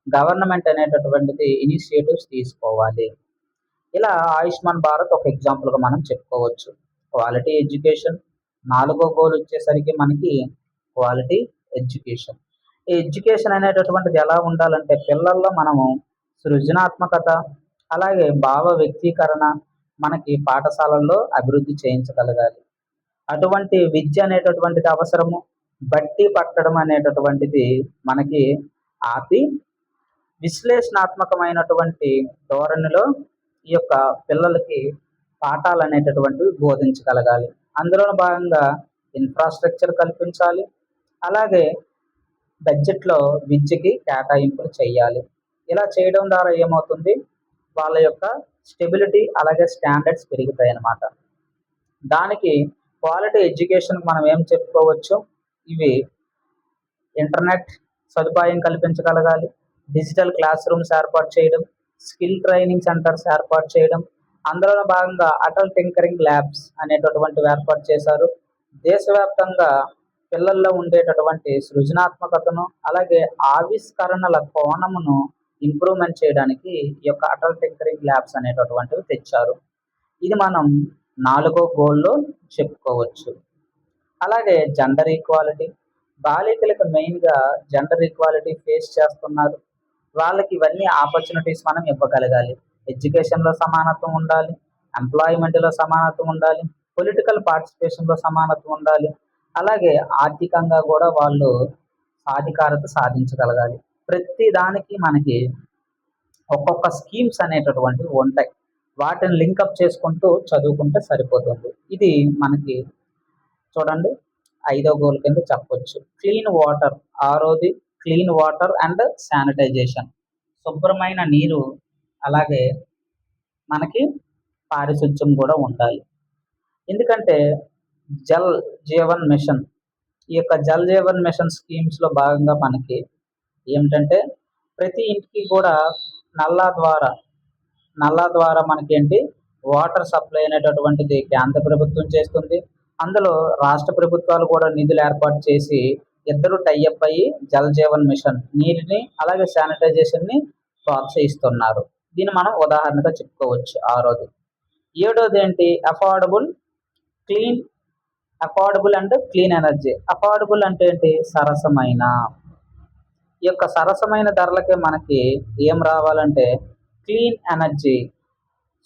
గవర్నమెంట్ అనేటటువంటిది ఇనిషియేటివ్స్ తీసుకోవాలి. ఇలా ఆయుష్మాన్ భారత్ ఒక ఎగ్జాంపుల్గా మనం చెప్పుకోవచ్చు. Quality education. 4వ గోల్ వచ్చేసరికి మనకి క్వాలిటీ ఎడ్యుకేషన్. ఈ ఎడ్యుకేషన్ అనేటటువంటిది ఎలా ఉండాలంటే పిల్లల్లో మనము సృజనాత్మకత, అలాగే భావ వ్యక్తీకరణ మనకి పాఠశాలల్లో అభివృద్ధి చేయించగలగాలి. అటువంటి విద్య అనేటటువంటిది అవసరము. బట్టి పట్టడం అనేటటువంటిది మనకి ఆపి విశ్లేషణాత్మకమైనటువంటి ధోరణిలో ఈ యొక్క పిల్లలకి పాఠాలు అనేటటువంటివి బోధించగలగాలి. అందులో భాగంగా ఇన్ఫ్రాస్ట్రక్చర్ కల్పించాలి. అలాగే బడ్జెట్లో విద్యకి కేటాయింపులు చేయాలి. ఇలా చేయడం ద్వారా ఏమవుతుంది, వాళ్ళ యొక్క స్టెబిలిటీ అలాగే స్టాండర్డ్స్ పెరుగుతాయి అన్నమాట. దానికి క్వాలిటీ ఎడ్యుకేషన్ మనం ఏం చెప్పుకోవచ్చు? ఇవి ఇంటర్నెట్ సదుపాయం కల్పించగలగాలి, డిజిటల్ క్లాస్ రూమ్స్ ఏర్పాటు చేయడం, స్కిల్ ట్రైనింగ్ సెంటర్స్ ఏర్పాటు చేయడం. అందులో భాగంగా అటల్ టింకరింగ్ ల్యాబ్స్ అనేటటువంటివి ఏర్పాటు చేశారు. దేశవ్యాప్తంగా పిల్లల్లో ఉండేటటువంటి సృజనాత్మకతను, అలాగే ఆవిష్కరణల కోణమును ఇంప్రూవ్మెంట్ చేయడానికి ఈ యొక్క అటల్ టింకరింగ్ ల్యాబ్స్ అనేటటువంటివి తెచ్చారు. ఇది మనం 4వ గోల్లో చెప్పుకోవచ్చు. అలాగే జెండర్ ఈక్వాలిటీ. బాలికలకు మెయిన్గా జెండర్ ఈక్వాలిటీ ఫేస్ చేస్తున్నారు. వాళ్ళకి ఇవన్నీ ఆపర్చునిటీస్ మనం ఇవ్వగలగాలి. ఎడ్యుకేషన్లో సమానత్వం ఉండాలి, ఎంప్లాయ్మెంట్లో సమానత్వం ఉండాలి, పొలిటికల్ పార్టిసిపేషన్లో సమానత్వం ఉండాలి, అలాగే ఆర్థికంగా కూడా వాళ్ళు సాధికారత సాధించగలగాలి. ప్రతి దానికి మనకి ఒక్కొక్క స్కీమ్స్ అనేటటువంటివి ఉంటాయి. వాటిని లింకప్ చేసుకుంటూ చదువుకుంటే సరిపోతుంది. ఇది మనకి చూడండి, ఐదో గోల్ కింద చెప్పొచ్చు. క్లీన్ వాటర్, ఆరోది క్లీన్ వాటర్ అండ్ శానిటైజేషన్, శుభ్రమైన నీరు, అలాగే మనకి పారిశుధ్యం కూడా ఉండాలి. ఎందుకంటే జల్ జీవన్ మిషన్, ఈ యొక్క జల్ జీవన్ మిషన్ స్కీమ్స్లో భాగంగా మనకి ఏమిటంటే ప్రతి ఇంటికి కూడా నల్లా ద్వారా మనకేంటి వాటర్ సప్లై అనేటటువంటిది కేంద్ర ప్రభుత్వం చేస్తుంది. అందులో రాష్ట్ర ప్రభుత్వాలు కూడా నిధులు ఏర్పాటు చేసి ఇద్దరు టైఅప్ అయ్యి జల్ జీవన్ మిషన్ నీటిని అలాగే శానిటైజేషన్ని ప్రోత్సహిస్తున్నారు. దీన్ని మనం ఉదాహరణగా చెప్పుకోవచ్చు. ఆరోది. ఏడోది ఏంటి, clean affordable and clean energy. Affordable అంటే ఏంటి, సరసమైన. ఈ యొక్క సరసమైన ధరలకే మనకి ఏం రావాలంటే క్లీన్ ఎనర్జీ,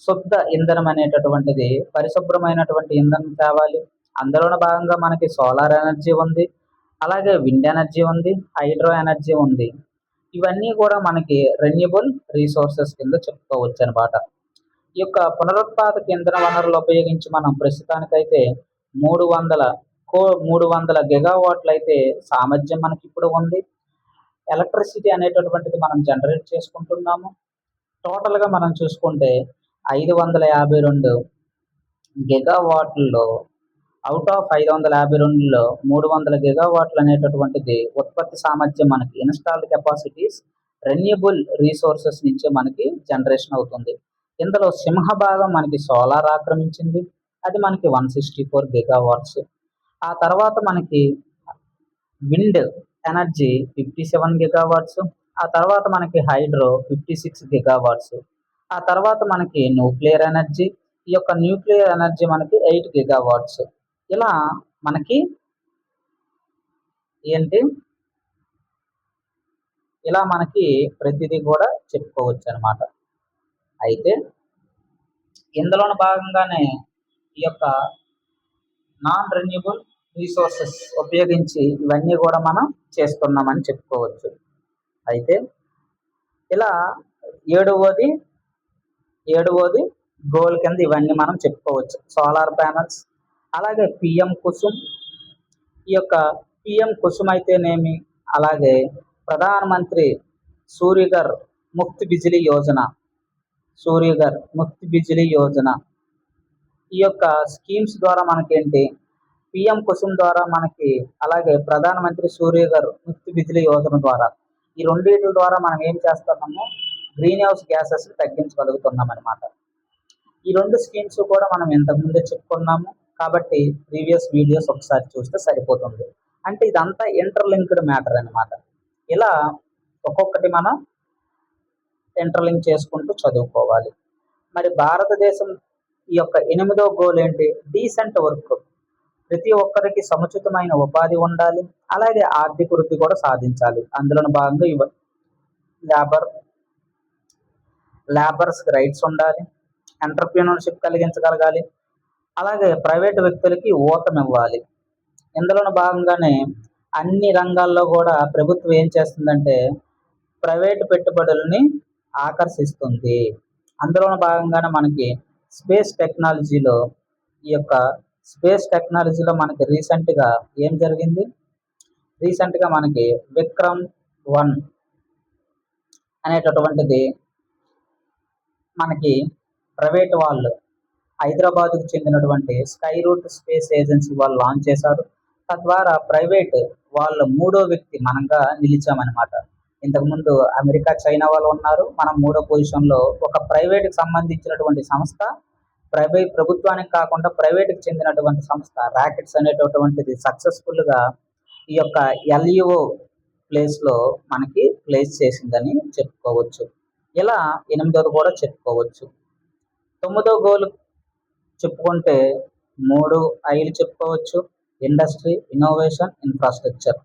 శుద్ధ ఇంధనం అనేటటువంటిది, పరిశుభ్రమైనటువంటి ఇంధనం తేవాలి. అందులోని భాగంగా మనకి సోలార్ ఎనర్జీ ఉంది, అలాగే విండ్ ఎనర్జీ ఉంది, హైడ్రో ఎనర్జీ ఉంది. ఇవన్నీ కూడా మనకి రెన్యూబుల్ రీసోర్సెస్ కింద చెప్పుకోవచ్చు అనమాట. ఈ యొక్క పునరుత్పాదక ఇంధన వనరులు ఉపయోగించి మనం ప్రస్తుతానికైతే 300 గిగావాట్లు అయితే సామర్థ్యం మనకి ఇప్పుడు ఉంది. ఎలక్ట్రిసిటీ అనేటటువంటిది మనం జనరేట్ చేసుకుంటున్నాము. టోటల్గా మనం చూసుకుంటే 552 గిగావాట్లలో, అవుట్ ఆఫ్ 552లో 300 గిగావాట్లు అనేటటువంటిది ఉత్పత్తి సామర్థ్యం మనకి ఇన్స్టాల్డ్ కెపాసిటీస్ రెన్యూబుల్ రీసోర్సెస్ నుంచే మనకి జనరేషన్ అవుతుంది. ఇందులో సింహభాగం మనకి సోలార్ ఆక్రమించింది, అది మనకి 164 గిగావాట్స్. ఆ తర్వాత మనకి విండ్ ఎనర్జీ 57 గిగావాట్స్, ఆ తర్వాత మనకి హైడ్రో 56 గిగావాట్స్, ఆ తర్వాత మనకి న్యూక్లియర్ ఎనర్జీ, ఈ యొక్క న్యూక్లియర్ ఎనర్జీ మనకి 8 గిగావాట్స్. ఇలా మనకి ఏంటి, ఇలా మనకి ప్రతిదీ కూడా చెప్పుకోవచ్చు అనమాట. అయితే ఇందులోని భాగంగానే ఈ యొక్క నాన్ రెన్యూబుల్ రీసోర్సెస్ ఉపయోగించి ఇవన్నీ కూడా మనం చేస్తున్నామని చెప్పుకోవచ్చు. అయితే ఇలా ఏడవది గోల్ కింద ఇవన్నీ మనం చెప్పుకోవచ్చు. సోలార్ ప్యానల్స్, అలాగే పిఎం కుసుమ్. ఈ యొక్క పిఎం కుసుమ్ అయితేనేమి, అలాగే ప్రధానమంత్రి సూర్యఘర్ ముఫ్త్ బిజిలీ యోజన, ఈ యొక్క స్కీమ్స్ ద్వారా మనకేంటి, పిఎం కుసుమ్ ద్వారా మనకి, అలాగే ప్రధానమంత్రి సూర్యఘర్ ముఫ్త్ బిజిలీ యోజన ద్వారా, ఈ రెండింటి ద్వారా మనం ఏం చేస్తున్నాము, గ్రీన్ హౌస్ గ్యాసెస్ తగ్గించగలుగుతున్నాం అనమాట. ఈ రెండు స్కీమ్స్ కూడా మనం ఇంతకుముందే చెప్పుకున్నాము కాబట్టి ప్రీవియస్ వీడియోస్ ఒకసారి చూస్తే సరిపోతుంది. అంటే ఇదంతా ఇంటర్లింక్డ్ మ్యాటర్ అనమాట. ఇలా ఒక్కొక్కటి మనం ఇంటర్లింక్ చేసుకుంటూ చదువుకోవాలి. మరి భారతదేశం ఈ యొక్క 8వ గోల్ ఏంటి, డీసెంట్ వర్క్. ప్రతి ఒక్కరికి సముచితమైన ఉపాధి ఉండాలి, అలాగే ఆర్థిక వృద్ధి కూడా సాధించాలి. అందులో భాగంగా లేబర్స్ రైట్స్ ఉండాలి, ఎంటర్‌ప్రెన్యూర్‌షిప్ కలిగించగలగాలి, అలాగే ప్రైవేటు వ్యక్తులకి ఊతమివ్వాలి. ఇందులోని భాగంగానే అన్ని రంగాల్లో కూడా ప్రభుత్వం ఏం చేస్తుందంటే ప్రైవేటు పెట్టుబడులని ఆకర్షిస్తుంది. అందులోని భాగంగానే మనకి స్పేస్ టెక్నాలజీలో మనకి రీసెంట్గా ఏం జరిగింది, రీసెంట్గా మనకి విక్రమ్-1 అనేటటువంటిది మనకి ప్రైవేట్ వాళ్ళు హైదరాబాద్కు చెందినటువంటి స్కై రూట్ స్పేస్ ఏజెన్సీ వాళ్ళు లాంచ్ చేశారు. తద్వారా ప్రైవేట్ వాళ్ళ 3వ వ్యక్తి మనంగా నిలిచామన్నమాట. ఇంతకుముందు అమెరికా, చైనా వాళ్ళు ఉన్నారు, మనం 3వ పొజిషన్లో ఒక ప్రైవేట్కి సంబంధించినటువంటి సంస్థ, ప్రభుత్వానికి కాకుండా ప్రైవేట్కి చెందినటువంటి సంస్థ రాకెట్స్ అనేటటువంటిది సక్సెస్ఫుల్గా ఈ యొక్క LEO ప్లేస్లో మనకి ప్లేస్ చేసిందని చెప్పుకోవచ్చు. ఇలా 8వది కూడా చెప్పుకోవచ్చు. 9వ గోల్ చెప్పుకుంటే 3 ఐలు చెప్పుకోవచ్చు. Industry, innovation, infrastructure.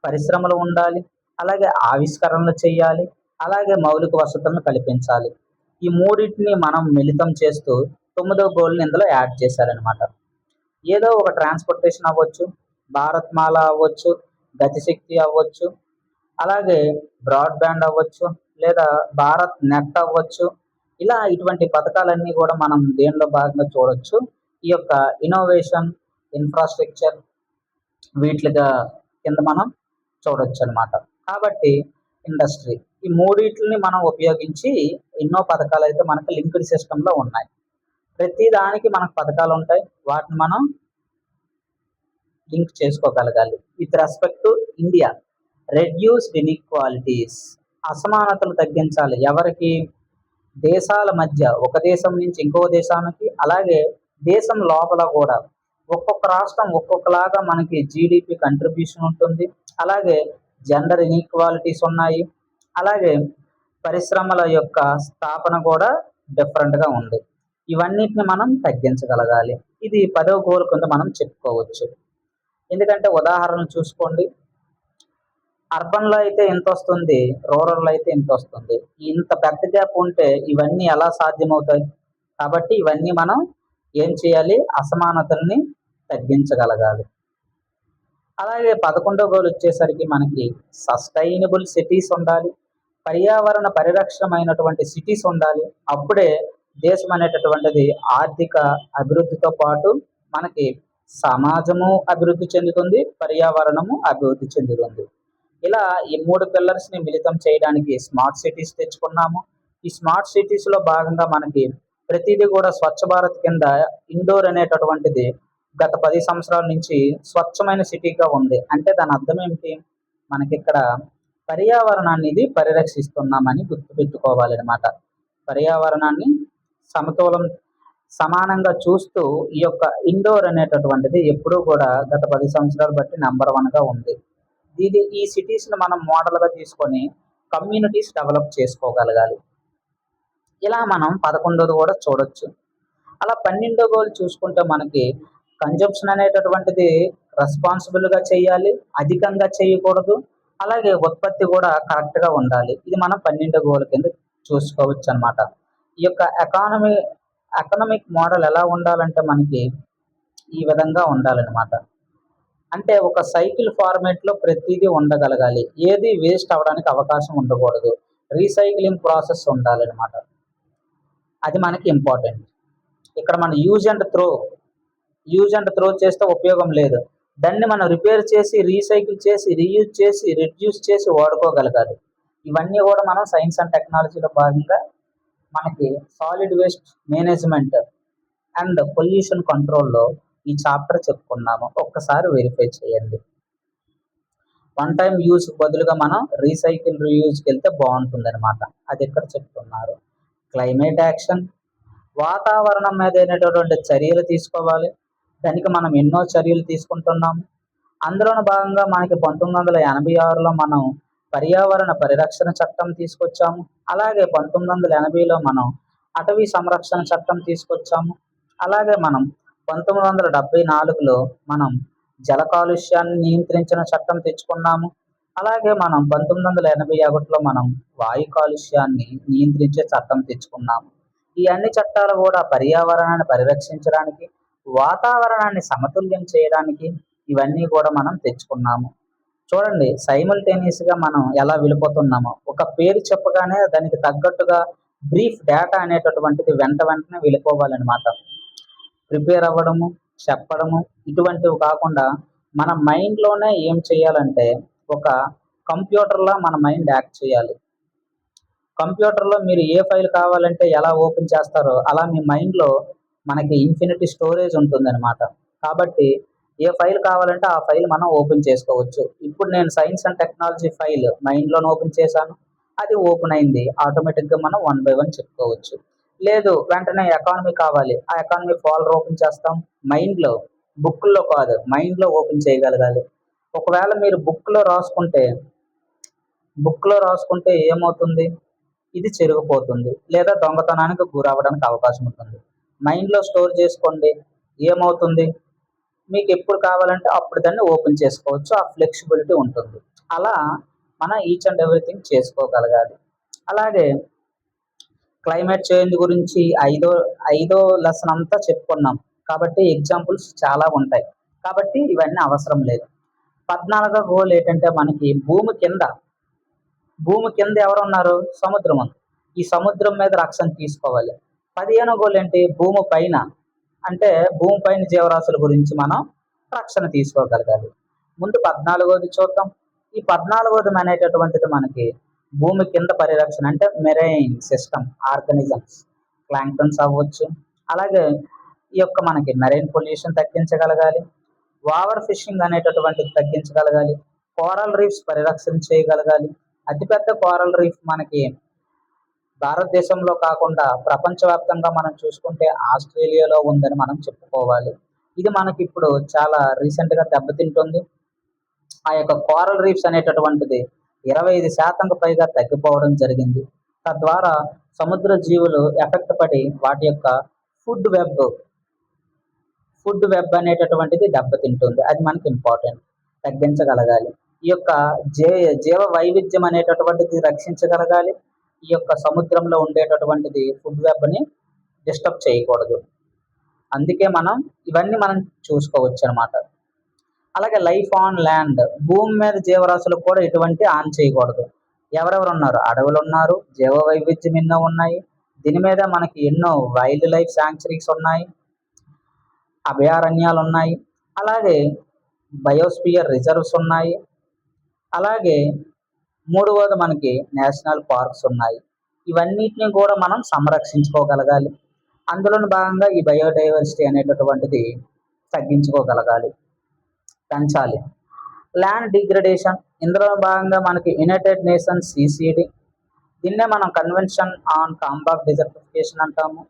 పరిశ్రమలు ఉండాలి, అలాగే ఆవిష్కరణలు చేయాలి, అలాగే మౌలిక వసతులను కల్పించాలి. ఈ మూడింటిని మనం మిళితం చేస్తూ 9వ గోల్ని ఇందులో యాడ్ చేశారనమాట. ఏదో ఒక ట్రాన్స్పోర్టేషన్ అవ్వచ్చు, భారత్ మాల అవ్వచ్చు, గతిశక్తి అవ్వచ్చు, అలాగే బ్రాడ్బ్యాండ్ అవ్వచ్చు, లేదా భారత్ నెట్ అవ్వచ్చు. ఇలా ఇటువంటి పథకాలన్నీ కూడా మనం దేనిలో భాగంగా చూడొచ్చు, ఈ యొక్క ఇన్నోవేషన్, ఇన్ఫ్రాస్ట్రక్చర్ వీటిగా కింద మనం చూడొచ్చు అనమాట. కాబట్టి ఇండస్ట్రీ ఈ మూడిటిని మనం ఉపయోగించి ఎన్నో పథకాలు అయితే మనకు లింక్డ్ సిస్టంలో ఉన్నాయి. ప్రతి దానికి మనకు పథకాలు ఉంటాయి, వాటిని మనం లింక్ చేసుకోగలగాలి. With respect to India, reduced inequalities, అసమానతలు తగ్గించాలి. ఎవరికి? దేశాల మధ్య, ఒక దేశం నుంచి ఇంకో దేశానికి, అలాగే దేశం లోపల కూడా ఒక్కొక్క రాష్ట్రం ఒక్కొక్కలాగా మనకి జీడిపి కంట్రిబ్యూషన్ ఉంటుంది. అలాగే జెండర్ ఇన్ఈక్వాలిటీస్ ఉన్నాయి. అలాగే పరిశ్రమల యొక్క స్థాపన కూడా డిఫరెంట్గా ఉంది. ఇవన్నిటిని మనం తగ్గించగలగాలి. ఇది 10వ గోల్ కింద మనం చెప్పుకోవచ్చు. ఎందుకంటే ఉదాహరణలు చూసుకోండి, అర్బన్లో అయితే ఎంత వస్తుంది, రూరల్లో అయితే ఎంత వస్తుంది. ఇంత పెద్ద గ్యాప్ ఉంటే ఇవన్నీ ఎలా సాధ్యమవుతాయి? కాబట్టి ఇవన్నీ మనం ఏం చేయాలి? అసమానతల్ని తగ్గించగలగాలి. అలాగే 11వ గోల్ వచ్చేసరికి మనకి సస్టైనబుల్ సిటీస్ ఉండాలి, పర్యావరణ పరిరక్షణమైనటువంటి సిటీస్ ఉండాలి. అప్పుడే దేశం అనేటటువంటిది ఆర్థిక అభివృద్ధితో పాటు మనకి సమాజము అభివృద్ధి చెందుతుంది, పర్యావరణము అభివృద్ధి చెందుతుంది. ఇలా ఈ 3 పిల్లర్స్ని మిళితం చేయడానికి స్మార్ట్ సిటీస్ తెచ్చుకున్నాము. ఈ స్మార్ట్ సిటీస్లో భాగంగా మనకి ప్రతిదీ కూడా స్వచ్ఛ భారత్ కింద ఇండోర్ అనేటటువంటిది గత 10 సంవత్సరాల నుంచి స్వచ్ఛమైన సిటీగా ఉంది. అంటే దాని అర్థం ఏమిటి? మనకి ఇక్కడ పర్యావరణాన్ని ఇది పరిరక్షిస్తున్నామని గుర్తుపెట్టుకోవాలన్నమాట. పర్యావరణాన్ని సమతూలం సమానంగా చూస్తూ ఈ యొక్క ఇండోర్ అనేటటువంటిది ఎప్పుడూ కూడా గత 10 సంవత్సరాలు బట్టి నెంబర్ 1గా ఉంది. ఈ సిటీస్ని మనం మోడల్గా తీసుకొని కమ్యూనిటీస్ డెవలప్ చేసుకోగలగాలి. ఇలా మనం 11వది కూడా చూడొచ్చు. అలా 12వ గోల్ చూసుకుంటే మనకి కన్జంప్షన్ అనేటటువంటిది రెస్పాన్సిబుల్గా చేయాలి, అధికంగా చేయకూడదు. అలాగే ఉత్పత్తి కూడా కరెక్ట్గా ఉండాలి. ఇది మనం 12వ గోల్ కింద చూసుకోవచ్చు అనమాట. ఈ యొక్క ఎకనామిక్ మోడల్ ఎలా ఉండాలంటే మనకి ఈ విధంగా ఉండాలన్నమాట. అంటే ఒక సైకిల్ ఫార్మేట్లో ప్రతిదీ ఉండగలగాలి, ఏది వేస్ట్ అవ్వడానికి అవకాశం ఉండకూడదు, రీసైక్లింగ్ ప్రాసెస్ ఉండాలన్నమాట. అది మనకి ఇంపార్టెంట్. ఇక్కడ మనం యూజ్ అండ్ త్రో చేస్తే ఉపయోగం లేదు. దాన్ని మనం రిపేర్ చేసి, రీసైకిల్ చేసి, రీయూజ్ చేసి, రిడ్యూస్ చేసి వాడుకోగలగాలి. ఇవన్నీ కూడా మనం సైన్స్ అండ్ టెక్నాలజీలో భాగంగా మనకి solid waste management and pollution కంట్రోల్లో ఈ చాప్టర్ చెప్పుకున్నాము. ఒక్కసారి వెరిఫై చేయండి. 1 టైం యూజ్ బదులుగా మనం రీసైకిల్ రీయూజ్కి వెళ్తే బాగుంటుంది అనమాట. అది ఇక్కడ చెప్తున్నారు. క్లైమేట్ యాక్షన్, వాతావరణం మీద అయినటువంటి చర్యలు తీసుకోవాలి. దానికి మనం ఎన్నో చర్యలు తీసుకుంటున్నాము. అందులోని భాగంగా మనకి 1986లో మనం పర్యావరణ పరిరక్షణ చట్టం తీసుకొచ్చాము. అలాగే 1980లో మనం అటవీ సంరక్షణ చట్టం తీసుకొచ్చాము. అలాగే మనం 1974లో మనం జల కాలుష్యాన్ని నియంత్రించిన చట్టం తెచ్చుకున్నాము. అలాగే మనం 1981లో మనం వాయు కాలుష్యాన్ని నియంత్రించే చట్టం తెచ్చుకున్నాము. ఈ అన్ని చట్టాలు కూడా పర్యావరణాన్ని పరిరక్షించడానికి, వాతావరణాన్ని సమతుల్యం చేయడానికి ఇవన్నీ కూడా మనం తెచ్చుకున్నాము. చూడండి, సైమల్టేనియస్గా మనం ఎలా వెళ్ళిపోతున్నామో, ఒక పేరు చెప్పగానే దానికి తగ్గట్టుగా బ్రీఫ్ డేటా అనేటటువంటిది వెంటనే వెళ్ళిపోవాలన్నమాట. ప్రిపేర్ అవ్వడము, చెప్పడము ఇటువంటివి కాకుండా మన మైండ్లోనే ఏం చేయాలంటే ఒక కంప్యూటర్లో మన మైండ్ యాక్ట్ చేయాలి. కంప్యూటర్లో మీరు ఏ ఫైల్ కావాలంటే ఎలా ఓపెన్ చేస్తారో అలా మీ మైండ్లో మనకి ఇన్ఫినిటీ స్టోరేజ్ ఉంటుందన్నమాట. కాబట్టి ఏ ఫైల్ కావాలంటే ఆ ఫైల్ మనం ఓపెన్ చేసుకోవచ్చు. ఇప్పుడు నేను సైన్స్ అండ్ టెక్నాలజీ ఫైల్ మైండ్లోనే ఓపెన్ చేశాను, అది ఓపెన్ అయింది. ఆటోమేటిక్గా మనం 1 బై 1 చెప్పుకోవచ్చు. లేదు వెంటనే ఎకానమీ కావాలి, ఆ ఎకానమీ ఫోల్డర్ ఓపెన్ చేస్తాం. మైండ్లో, బుక్లో కాదు, మైండ్లో ఓపెన్ చేయగలగాలి. ఒకవేళ మీరు బుక్లో రాసుకుంటే ఏమవుతుంది? ఇది చెరిగిపోతుంది లేదా దొంగతనానికి గురవ్వడానికి అవకాశం ఉంటుంది. మైండ్లో స్టోర్ చేసుకోండి, ఏమవుతుంది? మీకు ఎప్పుడు కావాలంటే అప్పుడు దాన్ని ఓపెన్ చేసుకోవచ్చు. ఆ ఫ్లెక్సిబిలిటీ ఉంటుంది. అలా మనం ఈచ్ అండ్ ఎవ్రీథింగ్ చేసుకోగలగాలి. అలాగే క్లైమేట్ చేంజ్ గురించి ఐదో లెసన్ అంతా చెప్పుకున్నాం. కాబట్టి ఎగ్జాంపుల్స్ చాలా ఉంటాయి. కాబట్టి ఇవన్నీ అవసరం లేదు. 14వ గోల్ ఏంటంటే మనకి భూమి కింద ఎవరున్నారు? సముద్రం ఉంది. ఈ సముద్రం మీద రక్షణ తీసుకోవాలి. 15వ గోల్ ఏంటి? భూమి పైన, అంటే భూమి పైన జీవరాశుల గురించి మనం రక్షణ తీసుకోగలగాలి. ముందు 14వది చూద్దాం. ఈ 14వది అనేటటువంటిది మనకి భూమి కింద పరిరక్షణ అంటే మెరైన్ సిస్టమ్ ఆర్గానిజమ్స్, ప్లాంక్టన్స్ అవ్వచ్చు. అలాగే ఈ యొక్క మనకి మెరైన్ పొల్యూషన్ తగ్గించగలగాలి. ఓవర్ ఫిషింగ్ అనేటటువంటిది తగ్గించగలగాలి. కోరల్ రీఫ్స్ పరిరక్షణ చేయగలగాలి. అతిపెద్ద కోరల్ రీఫ్ మనకి భారతదేశంలో కాకుండా ప్రపంచవ్యాప్తంగా మనం చూసుకుంటే ఆస్ట్రేలియాలో ఉందని మనం చెప్పుకోవాలి. ఇది మనకి ఇప్పుడు చాలా రీసెంట్గా దెబ్బతింటుంది. ఆ యొక్క కోరల్ రీఫ్స్ అనేటటువంటిది 25% పైగా తగ్గిపోవడం జరిగింది. తద్వారా సముద్ర జీవులు ఎఫెక్ట్ పడి వాటి యొక్క ఫుడ్ వెబ్ అనేటటువంటిది దెబ్బతింటుంది. అది మనకి ఇంపార్టెంట్, తగ్గించగలగాలి. ఈ యొక్క జీవ వైవిధ్యం అనేటటువంటిది రక్షించగలగాలి. ఈ యొక్క సముద్రంలో ఉండేటటువంటిది ఫుడ్ వెబ్ని డిస్టర్బ్ చేయకూడదు. అందుకే ఇవన్నీ మనం చూసుకోవచ్చు అనమాట. అలాగే లైఫ్ ఆన్ ల్యాండ్, భూమి మీద జీవరాశులకు కూడా ఎటువంటి ఆన్ చేయకూడదు. ఎవరెవరు ఉన్నారు? అడవులు ఉన్నారు, జీవ వైవిధ్యం ఎన్నో ఉన్నాయి. దీని మీద మనకి ఎన్నో వైల్డ్ లైఫ్ శాంక్చురీస్ ఉన్నాయి, అభయారణ్యాలు ఉన్నాయి. అలాగే బయోస్పియర్ రిజర్వ్స్ ఉన్నాయి. అలాగే 3వది మనకి నేషనల్ పార్క్స్ ఉన్నాయి. ఇవన్నిటిని కూడా మనం సంరక్షించుకోగలగాలి. అందులోని భాగంగా ఈ బయోడైవర్సిటీ అనేటటువంటిది తగ్గించుకోగలగాలి, పెంచాలి. ల్యాండ్ డిగ్రేడేషన్, ఇందులో భాగంగా మనకి యునైటెడ్ నేషన్స్ సిసిడి, దీన్నే మనం కన్వెన్షన్ ఆన్ కాంబాట్ డిజర్టిఫికేషన్ అంటాము.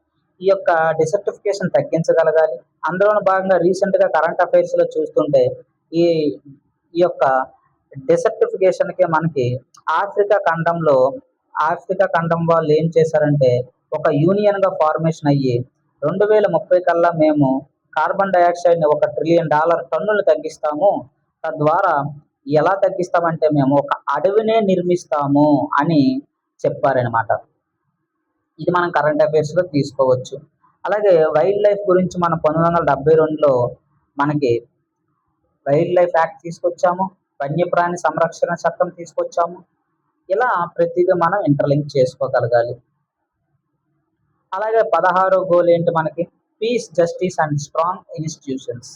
ఈ యొక్క డిజర్టిఫికేషన్ తగ్గించగలగాలి. అందులోని భాగంగా రీసెంట్గా కరెంట్ అఫైర్స్లో చూస్తుంటే ఈ యొక్క డిసర్టిఫికేషన్కి మనకి ఆఫ్రికా ఖండం వాళ్ళు ఏం చేశారంటే ఒక యూనియన్గా ఫార్మేషన్ అయ్యి 2030 కల్లా మేము కార్బన్ డైఆక్సైడ్ని $1 ట్రిలియన్ టన్నులు తగ్గిస్తాము. తద్వారా ఎలా తగ్గిస్తామంటే మేము ఒక అడవినే నిర్మిస్తాము అని చెప్పారనమాట. ఇది మనం కరెంట్ అఫైర్స్లో తీసుకోవచ్చు. అలాగే వైల్డ్ లైఫ్ గురించి మనం 1972లో మనకి వైల్డ్ లైఫ్ యాక్ట్ తీసుకొచ్చాము, వన్యప్రాణి సంరక్షణ చట్టం తీసుకొచ్చాము. ఇలా ప్రతిదీ మనం ఇంటర్లింక్ చేసుకోగలగాలి. అలాగే 16వ గోల్ ఏంటి మనకి? Peace, justice and strong institutions.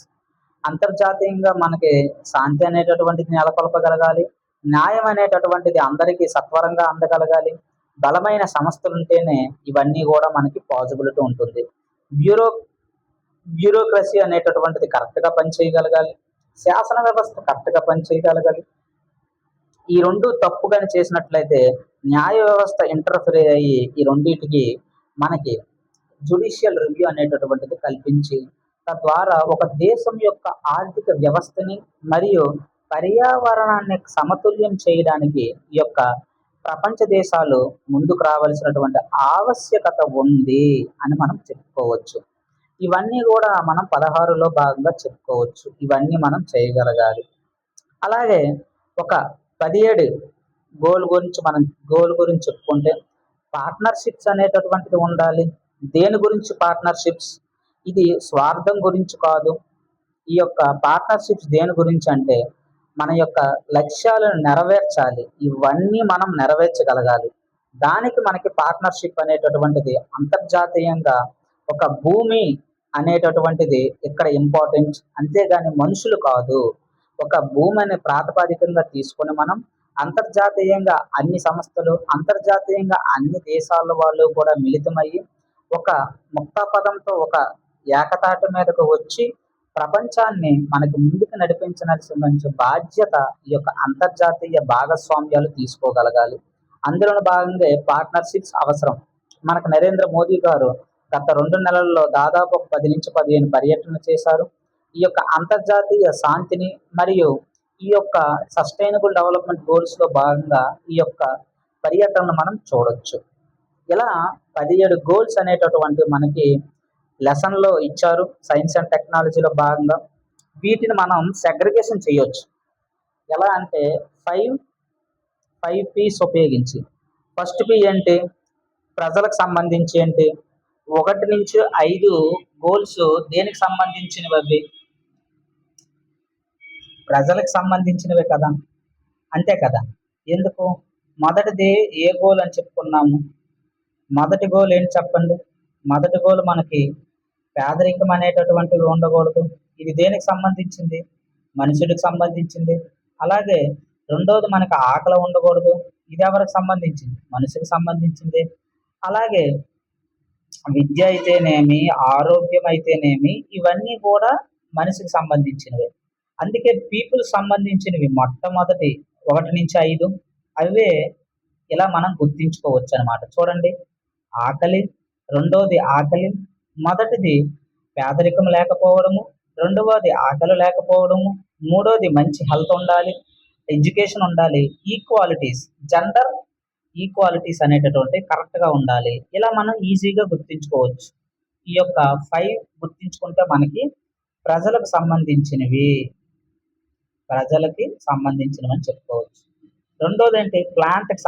అంతర్జాతీయంగా మనకి శాంతి అనేటటువంటిది నెలకొల్పగలగాలి. న్యాయం అనేటటువంటిది అందరికీ సత్వరంగా అందగలగాలి. బలమైన సంస్థలు ఉంటేనే ఇవన్నీ కూడా మనకి పాసిబిలిటీ ఉంటుంది. బ్యూరోక్రసీ అనేటటువంటిది కరెక్ట్గా పనిచేయగలగాలి. శాసన వ్యవస్థ కరెక్ట్గా పనిచేయగలగాలి. ఈ రెండు తప్పుగాని చేసినట్లయితే న్యాయ వ్యవస్థ ఇంటర్ఫియర్ అయ్యి ఈ రెండింటికి మనకి జ్యుడిషియల్ రివ్యూ అనేటటువంటిది కల్పించి తద్వారా ఒక దేశం యొక్క ఆర్థిక వ్యవస్థని మరియు పర్యావరణాన్ని సమతుల్యం చేయడానికి ఈ యొక్క ప్రపంచ దేశాలు ముందుకు రావాల్సినటువంటి ఆవశ్యకత ఉంది అని మనం చెప్పుకోవచ్చు. ఇవన్నీ కూడా మనం 16లో భాగంగా చెప్పుకోవచ్చు. ఇవన్నీ మనం చేయగలగాలి. అలాగే ఒక 17 గోల్ గురించి చెప్పుకుంటే పార్ట్నర్షిప్స్ అనేటటువంటిది ఉండాలి. దేని గురించి పార్ట్నర్షిప్స్? ఇది స్వార్థం గురించి కాదు. ఈ యొక్క పార్ట్నర్షిప్స్ దేని గురించి అంటే మన యొక్క లక్ష్యాలను నెరవేర్చాలి. ఇవన్నీ మనం నెరవేర్చగలగాలి. దానికి మనకి పార్ట్నర్షిప్ అనేటటువంటిది అంతర్జాతీయంగా ఒక భూమి అనేటటువంటిది ఇక్కడ ఇంపార్టెంట్, అంతేగాని మనుషులు కాదు. ఒక భూమి అనే ప్రాతిపదికంగా తీసుకొని మనం అంతర్జాతీయంగా అన్ని సంస్థలు, అంతర్జాతీయంగా అన్ని దేశాల వాళ్ళు కూడా మిళితమయ్యి ఒక ముక్తా పదంతో ఒక ఏకతాటి మీదకు వచ్చి ప్రపంచాన్ని మనకి ముందుకు నడిపించాల్సిన బాధ్యత ఈ యొక్క అంతర్జాతీయ భాగస్వామ్యాలు తీసుకోగలగాలి. అందులో భాగంగా పార్ట్నర్షిప్స్ అవసరం. మనకు నరేంద్ర మోదీ గారు గత 2 నెలల్లో దాదాపు 10 నుంచి 15 పర్యటన చేశారు. ఈ యొక్క అంతర్జాతీయ శాంతిని మరియు ఈ యొక్క సస్టైనబుల్ డెవలప్మెంట్ గోల్స్లో భాగంగా ఈ యొక్క పర్యటనను మనం చూడొచ్చు. ఇలా 17 గోల్స్ అనేటటువంటి మనకి లెసన్లో ఇచ్చారు సైన్స్ అండ్ టెక్నాలజీలో భాగంగా. వీటిని మనం సెగ్రిగేషన్ చేయొచ్చు. ఎలా అంటే 5 P's ఉపయోగించి. ఫస్ట్ P ఏంటి? ప్రజలకు సంబంధించి ఏంటి? 1 నుంచి 5 గోల్స్ దేనికి సంబంధించినవి? అవి ప్రజలకు సంబంధించినవే కదా, అంతే కదా. ఎందుకు? మొదటిది ఏ గోల్ అని చెప్పుకున్నాము? మొదటి గోల్ ఏంటి చెప్పండి? మొదటి గోల్ మనకి పేదరికం అనేటటువంటివి ఉండకూడదు, ఇది దేనికి సంబంధించింది? మనుషుడికి సంబంధించింది. అలాగే రెండోది మనకు ఆకలి ఉండకూడదు. ఇది ఎవరికి సంబంధించింది? మనిషికి సంబంధించింది. అలాగే విద్య అయితేనేమి, ఆరోగ్యం అయితేనేమి ఇవన్నీ కూడా మనిషికి సంబంధించినవే. అందుకే పీపుల్ సంబంధించినవి మొట్టమొదటి 1-5 అవే ఇలా మనం గుర్తించుకోవచ్చు అనమాట. చూడండి, ఆకలి, రెండోది ఆకలి, మొదటిది పేదరికం లేకపోవడము, రెండవది ఆకలి లేకపోవడము, మూడోది మంచి హెల్త్ ఉండాలి, ఎడ్యుకేషన్ ఉండాలి, ఈక్వాలిటీస్, జెండర్ ఈక్వాలిటీస్ అనేటటువంటి కరెక్ట్గా ఉండాలి. ఇలా మనం ఈజీగా గుర్తించుకోవచ్చు. ఈ యొక్క 5 గుర్తించుకుంటే మనకి ప్రజలకు సంబంధించినవి అని చెప్పుకోవచ్చు. రెండోది ఏంటి? ప్లానెట్కి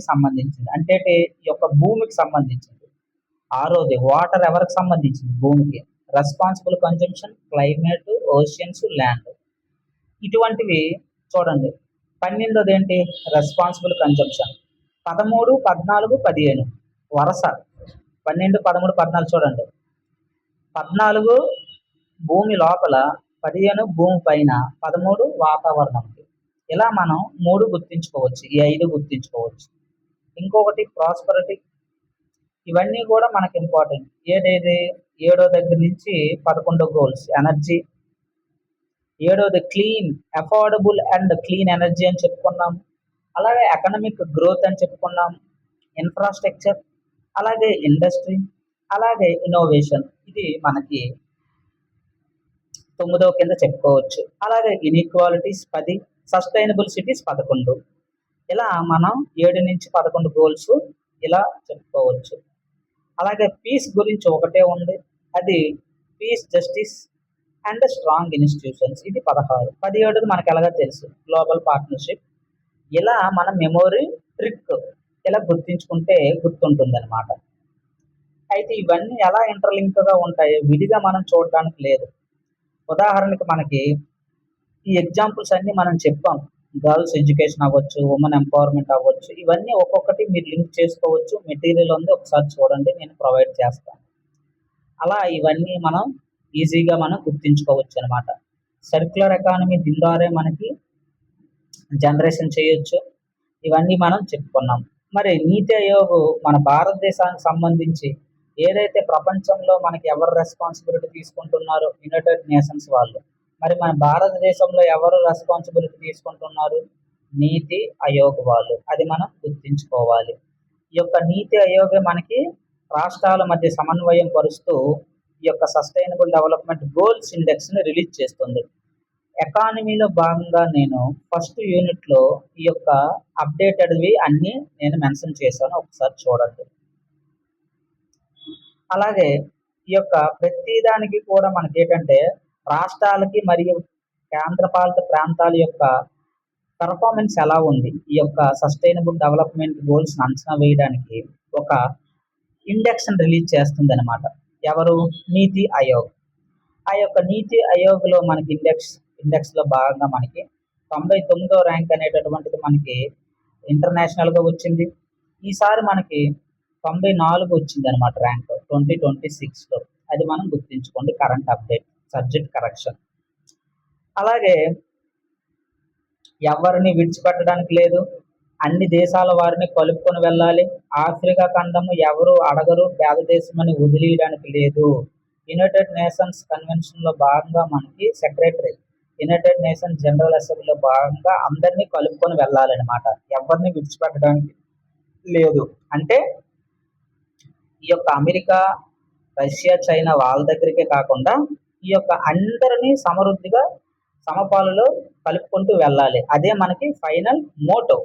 సంబంధించింది అంటే ఈ యొక్క భూమికి సంబంధించింది. ఆరోది వాటర్ ఎవరికి సంబంధించింది? భూమికి. Responsible consumption, climate, oceans, land. ఇటువంటివి చూడండి. 12ది ఏంటి? Responsible consumption. 13, 14, 15 వరుస. 12, 13, 14 చూడండి. 14 భూమి లోపల, 15 భూమి పైన, 13 వాతావరణంకి. ఇలా మనం 3 గుర్తించుకోవచ్చు, ఈ 5 గుర్తించుకోవచ్చు. ఇంకొకటి ప్రాస్పరిటీ. ఇవన్నీ కూడా మనకి ఇంపార్టెంట్. ఏదేది 7 దగ్గర నుంచి 11 గోల్స్. ఎనర్జీ, 7వది clean, affordable and clean energy అని చెప్పుకున్నాం. అలాగే ఎకనామిక్ గ్రోత్ అని చెప్పుకున్నాం, ఇన్ఫ్రాస్ట్రక్చర్, అలాగే ఇండస్ట్రీ, అలాగే ఇన్నోవేషన్. ఇది మనకి 9వ కింద చెప్పుకోవచ్చు. అలాగే ఇన్ఈక్వాలిటీస్ 10, సస్టైనబుల్ సిటీస్ 11. ఇలా మనం 7 నుంచి 11 గోల్స్ ఇలా చెప్పుకోవచ్చు. అలాగే పీస్ గురించి ఒకటే ఉంది, అది peace, justice and strong institutions. ఇది 16. 17ది మనకు ఎలాగో తెలుసు, గ్లోబల్ పార్ట్నర్షిప్. ఇలా మన మెమొరీ ట్రిక్ ఇలా గుర్తించుకుంటే గుర్తుంటుంది అనమాట. అయితే ఇవన్నీ ఎలా ఇంటర్లింక్గా ఉంటాయి, విడిగా మనం చూడడానికి లేదు. ఉదాహరణకి మనకి ఈ ఎగ్జాంపుల్స్ అన్నీ మనం చెప్పాం. గర్ల్స్ ఎడ్యుకేషన్ అవ్వచ్చు, ఉమెన్ ఎంపవర్మెంట్ అవ్వచ్చు, ఇవన్నీ ఒక్కొక్కటి మీరు లింక్ చేసుకోవచ్చు. మెటీరియల్ ఉంది, ఒకసారి చూడండి, నేను ప్రొవైడ్ చేస్తాను. అలా ఇవన్నీ మనం ఈజీగా మనం గుర్తించుకోవచ్చు అనమాట. సర్క్యులర్ ఎకానమీ దీని ద్వారా మనకి జనరేషన్ చేయొచ్చు. ఇవన్నీ మనం చెప్పుకున్నాం. మరి నీతి ఆయోగ్ మన భారతదేశానికి సంబంధించి ఏదైతే ప్రపంచంలో మనకి ఎవరు రెస్పాన్సిబిలిటీ తీసుకుంటున్నారో, యునైటెడ్ నేషన్స్ వాళ్ళు, మరి మన భారతదేశంలో ఎవరు రెస్పాన్సిబిలిటీ తీసుకుంటున్నారు? నీతి ఆయోగ్ వాళ్ళు. అది మనం గుర్తించుకోవాలి. ఈ యొక్క నీతి ఆయోగే మనకి రాష్ట్రాల మధ్య సమన్వయం పరుస్తూ ఈ యొక్క సస్టైనబుల్ డెవలప్మెంట్ గోల్స్ ఇండెక్స్ని రిలీజ్ చేస్తుంది. ఎకానమీలో భాగంగా నేను ఫస్ట్ యూనిట్లో ఈ యొక్క అప్డేటెడ్వి అన్నీ నేను మెన్షన్ చేశాను, ఒకసారి చూడండి. అలాగే ఈ యొక్క ప్రతి దానికి కూడా మనకి ఏంటంటే రాష్ట్రాలకి మరియు కేంద్రపాలిత ప్రాంతాల యొక్క పెర్ఫార్మెన్స్ ఎలా ఉంది, ఈ యొక్క సస్టైనబుల్ డెవలప్మెంట్ గోల్స్ని అంచనా వేయడానికి ఒక ఇండెక్స్ని రిలీజ్ చేస్తుంది అనమాట. ఎవరు? నీతి ఆయోగ్. ఆ యొక్క నీతి ఆయోగ్లో మనకి ఇండెక్స్లో భాగంగా మనకి 99వ ర్యాంక్ అనేటటువంటిది మనకి ఇంటర్నేషనల్గా వచ్చింది. ఈసారి మనకి 94 వచ్చింది అనమాట ర్యాంక్ 2026లో. అది మనం గుర్తించుకోండి. Current update, subject correction. అలాగే ఎవరిని విడిచిపెట్టడానికి లేదు, అన్ని దేశాల వారిని కలుపుకొని వెళ్ళాలి. ఆఫ్రికా ఖండము ఎవరు అడగరు, పేద దేశం అని వదిలేయడానికి లేదు. యునైటెడ్ నేషన్స్ కన్వెన్షన్లో భాగంగా మనకి సెక్రటరీ, యునైటెడ్ నేషన్స్ జనరల్ అసెంబ్లీలో భాగంగా అందరినీ కలుపుకొని వెళ్ళాలన్నమాట. ఎవరిని విడిచిపెట్టడానికి లేదు. అంటే ఈ యొక్క అమెరికా, రష్యా, చైనా వాళ్ళ దగ్గరికే కాకుండా ఈ యొక్క అందరినీ సమృద్ధిగా సమపాలలో కలుపుకుంటూ వెళ్ళాలి. అదే మనకి ఫైనల్ మోటో.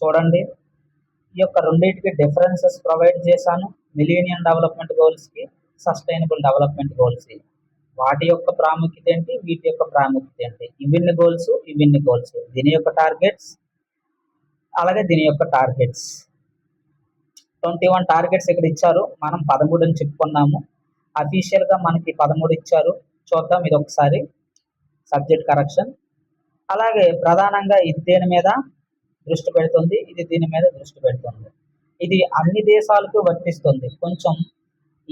చూడండి, ఈ యొక్క రెండింటికి డిఫరెన్సెస్ ప్రొవైడ్ చేశాను. మిలీనియం డెవలప్మెంట్ గోల్స్కి, సస్టైనబుల్ డెవలప్మెంట్ గోల్స్కి. వాటి యొక్క ప్రాముఖ్యత ఏంటి, వీటి యొక్క ప్రాముఖ్యత ఏంటి, ఇవిన్ని గోల్స్, ఇవిన్ని గోల్స్, దీని యొక్క టార్గెట్స్, అలాగే దీని యొక్క టార్గెట్స్. 21 టార్గెట్స్ ఇక్కడ ఇచ్చారు. మనం 13 అని చెప్పుకున్నాము. అఫీషియల్గా మనకి 13 ఇచ్చారు. చూద్దాం ఇది ఒకసారి. Subject correction. అలాగే ప్రధానంగా ఇది దేని మీద దృష్టి పెడుతుంది, ఇది దీని మీద దృష్టి పెడుతుంది. ఇది అన్ని దేశాలకు వర్తిస్తుంది. కొంచెం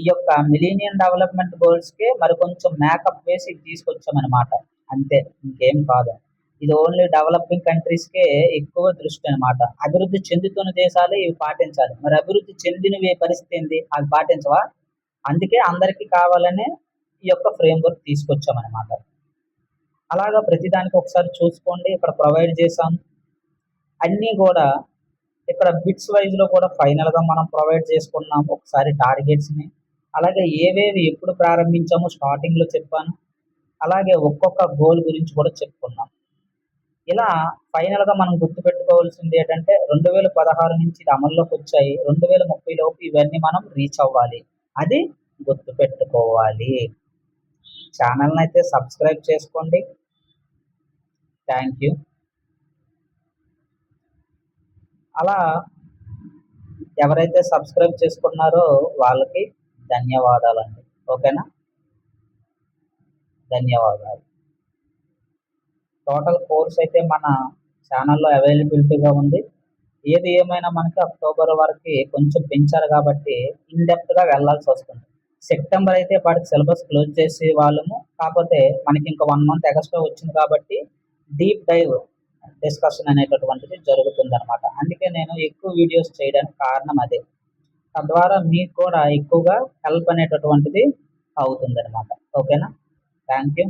ఈ యొక్క మిలీనియం డెవలప్మెంట్ గోల్స్కే మరి కొంచెం మేకప్ వేసి తీసుకొచ్చామన్నమాట. అంతే, ఇంకేం కాదు. ఇది ఓన్లీ డెవలపింగ్ కంట్రీస్కే ఎక్కువ దృష్టి అనమాట. అభివృద్ధి చెందుతున్న దేశాలు ఇవి పాటించాలి. మరి అభివృద్ధి చెందినవి పరిస్థితి ఏంది, అవి పాటించవా? అందుకే అందరికీ కావాలనే ఈ యొక్క ఫ్రేమ్వర్క్ తీసుకొచ్చామన్నమాట. అలాగా ప్రతిదానికి ఒకసారి చూసుకోండి, ఇక్కడ ప్రొవైడ్ చేశాం అన్నీ కూడా. ఇక్కడ బిట్స్ వైజ్లో కూడా ఫైనల్గా మనం ప్రొవైడ్ చేసుకున్నాం ఒకసారి టార్గెట్స్ని. అలాగే ఏవేవి ఎప్పుడు ప్రారంభించామో స్టార్టింగ్లో చెప్పాను. అలాగే ఒక్కొక్క గోల్ గురించి కూడా చెప్పుకున్నాం. ఇలా ఫైనల్గా మనం గుర్తుపెట్టుకోవాల్సింది ఏంటంటే 2016 నుంచి ఇది అమల్లోకి వచ్చాయి. 2030 లోపు ఇవన్నీ మనం రీచ్ అవ్వాలి, అది గుర్తుపెట్టుకోవాలి. ఛానల్ని అయితే సబ్స్క్రైబ్ చేసుకోండి. Thank you. అలా ఎవరైతే సబ్స్క్రైబ్ చేసుకున్నారో వాళ్ళకి ధన్యవాదాలండి. ఓకేనా? ధన్యవాదాలు. టోటల్ కోర్స్ అయితే మన ఛానల్లో అవైలబిలిటీగా ఉంది. ఏది ఏమైనా మనకి అక్టోబర్ వరకు కొంచెం పెంచారు కాబట్టి ఇన్డెప్త్గా వెళ్ళాల్సి వస్తుంది. సెప్టెంబర్ అయితే వాటికి సిలబస్ క్లోజ్ చేసే వాళ్ళము. కాకపోతే మనకి ఇంకా 1 మంత్ ఎక్స్ట్రా వచ్చింది కాబట్టి డీప్ డైవ్ డిస్కషన్ అనేటటువంటిది జరుగుతుందన్నమాట. అందుకే నేను ఎక్కువ వీడియోస్ చేయడానికి కారణం అదే. తద్వారా మీకు కూడా ఎక్కువగా హెల్ప్ అనేటటువంటిది అవుతుందన్నమాట. ఓకేనా? Thank you.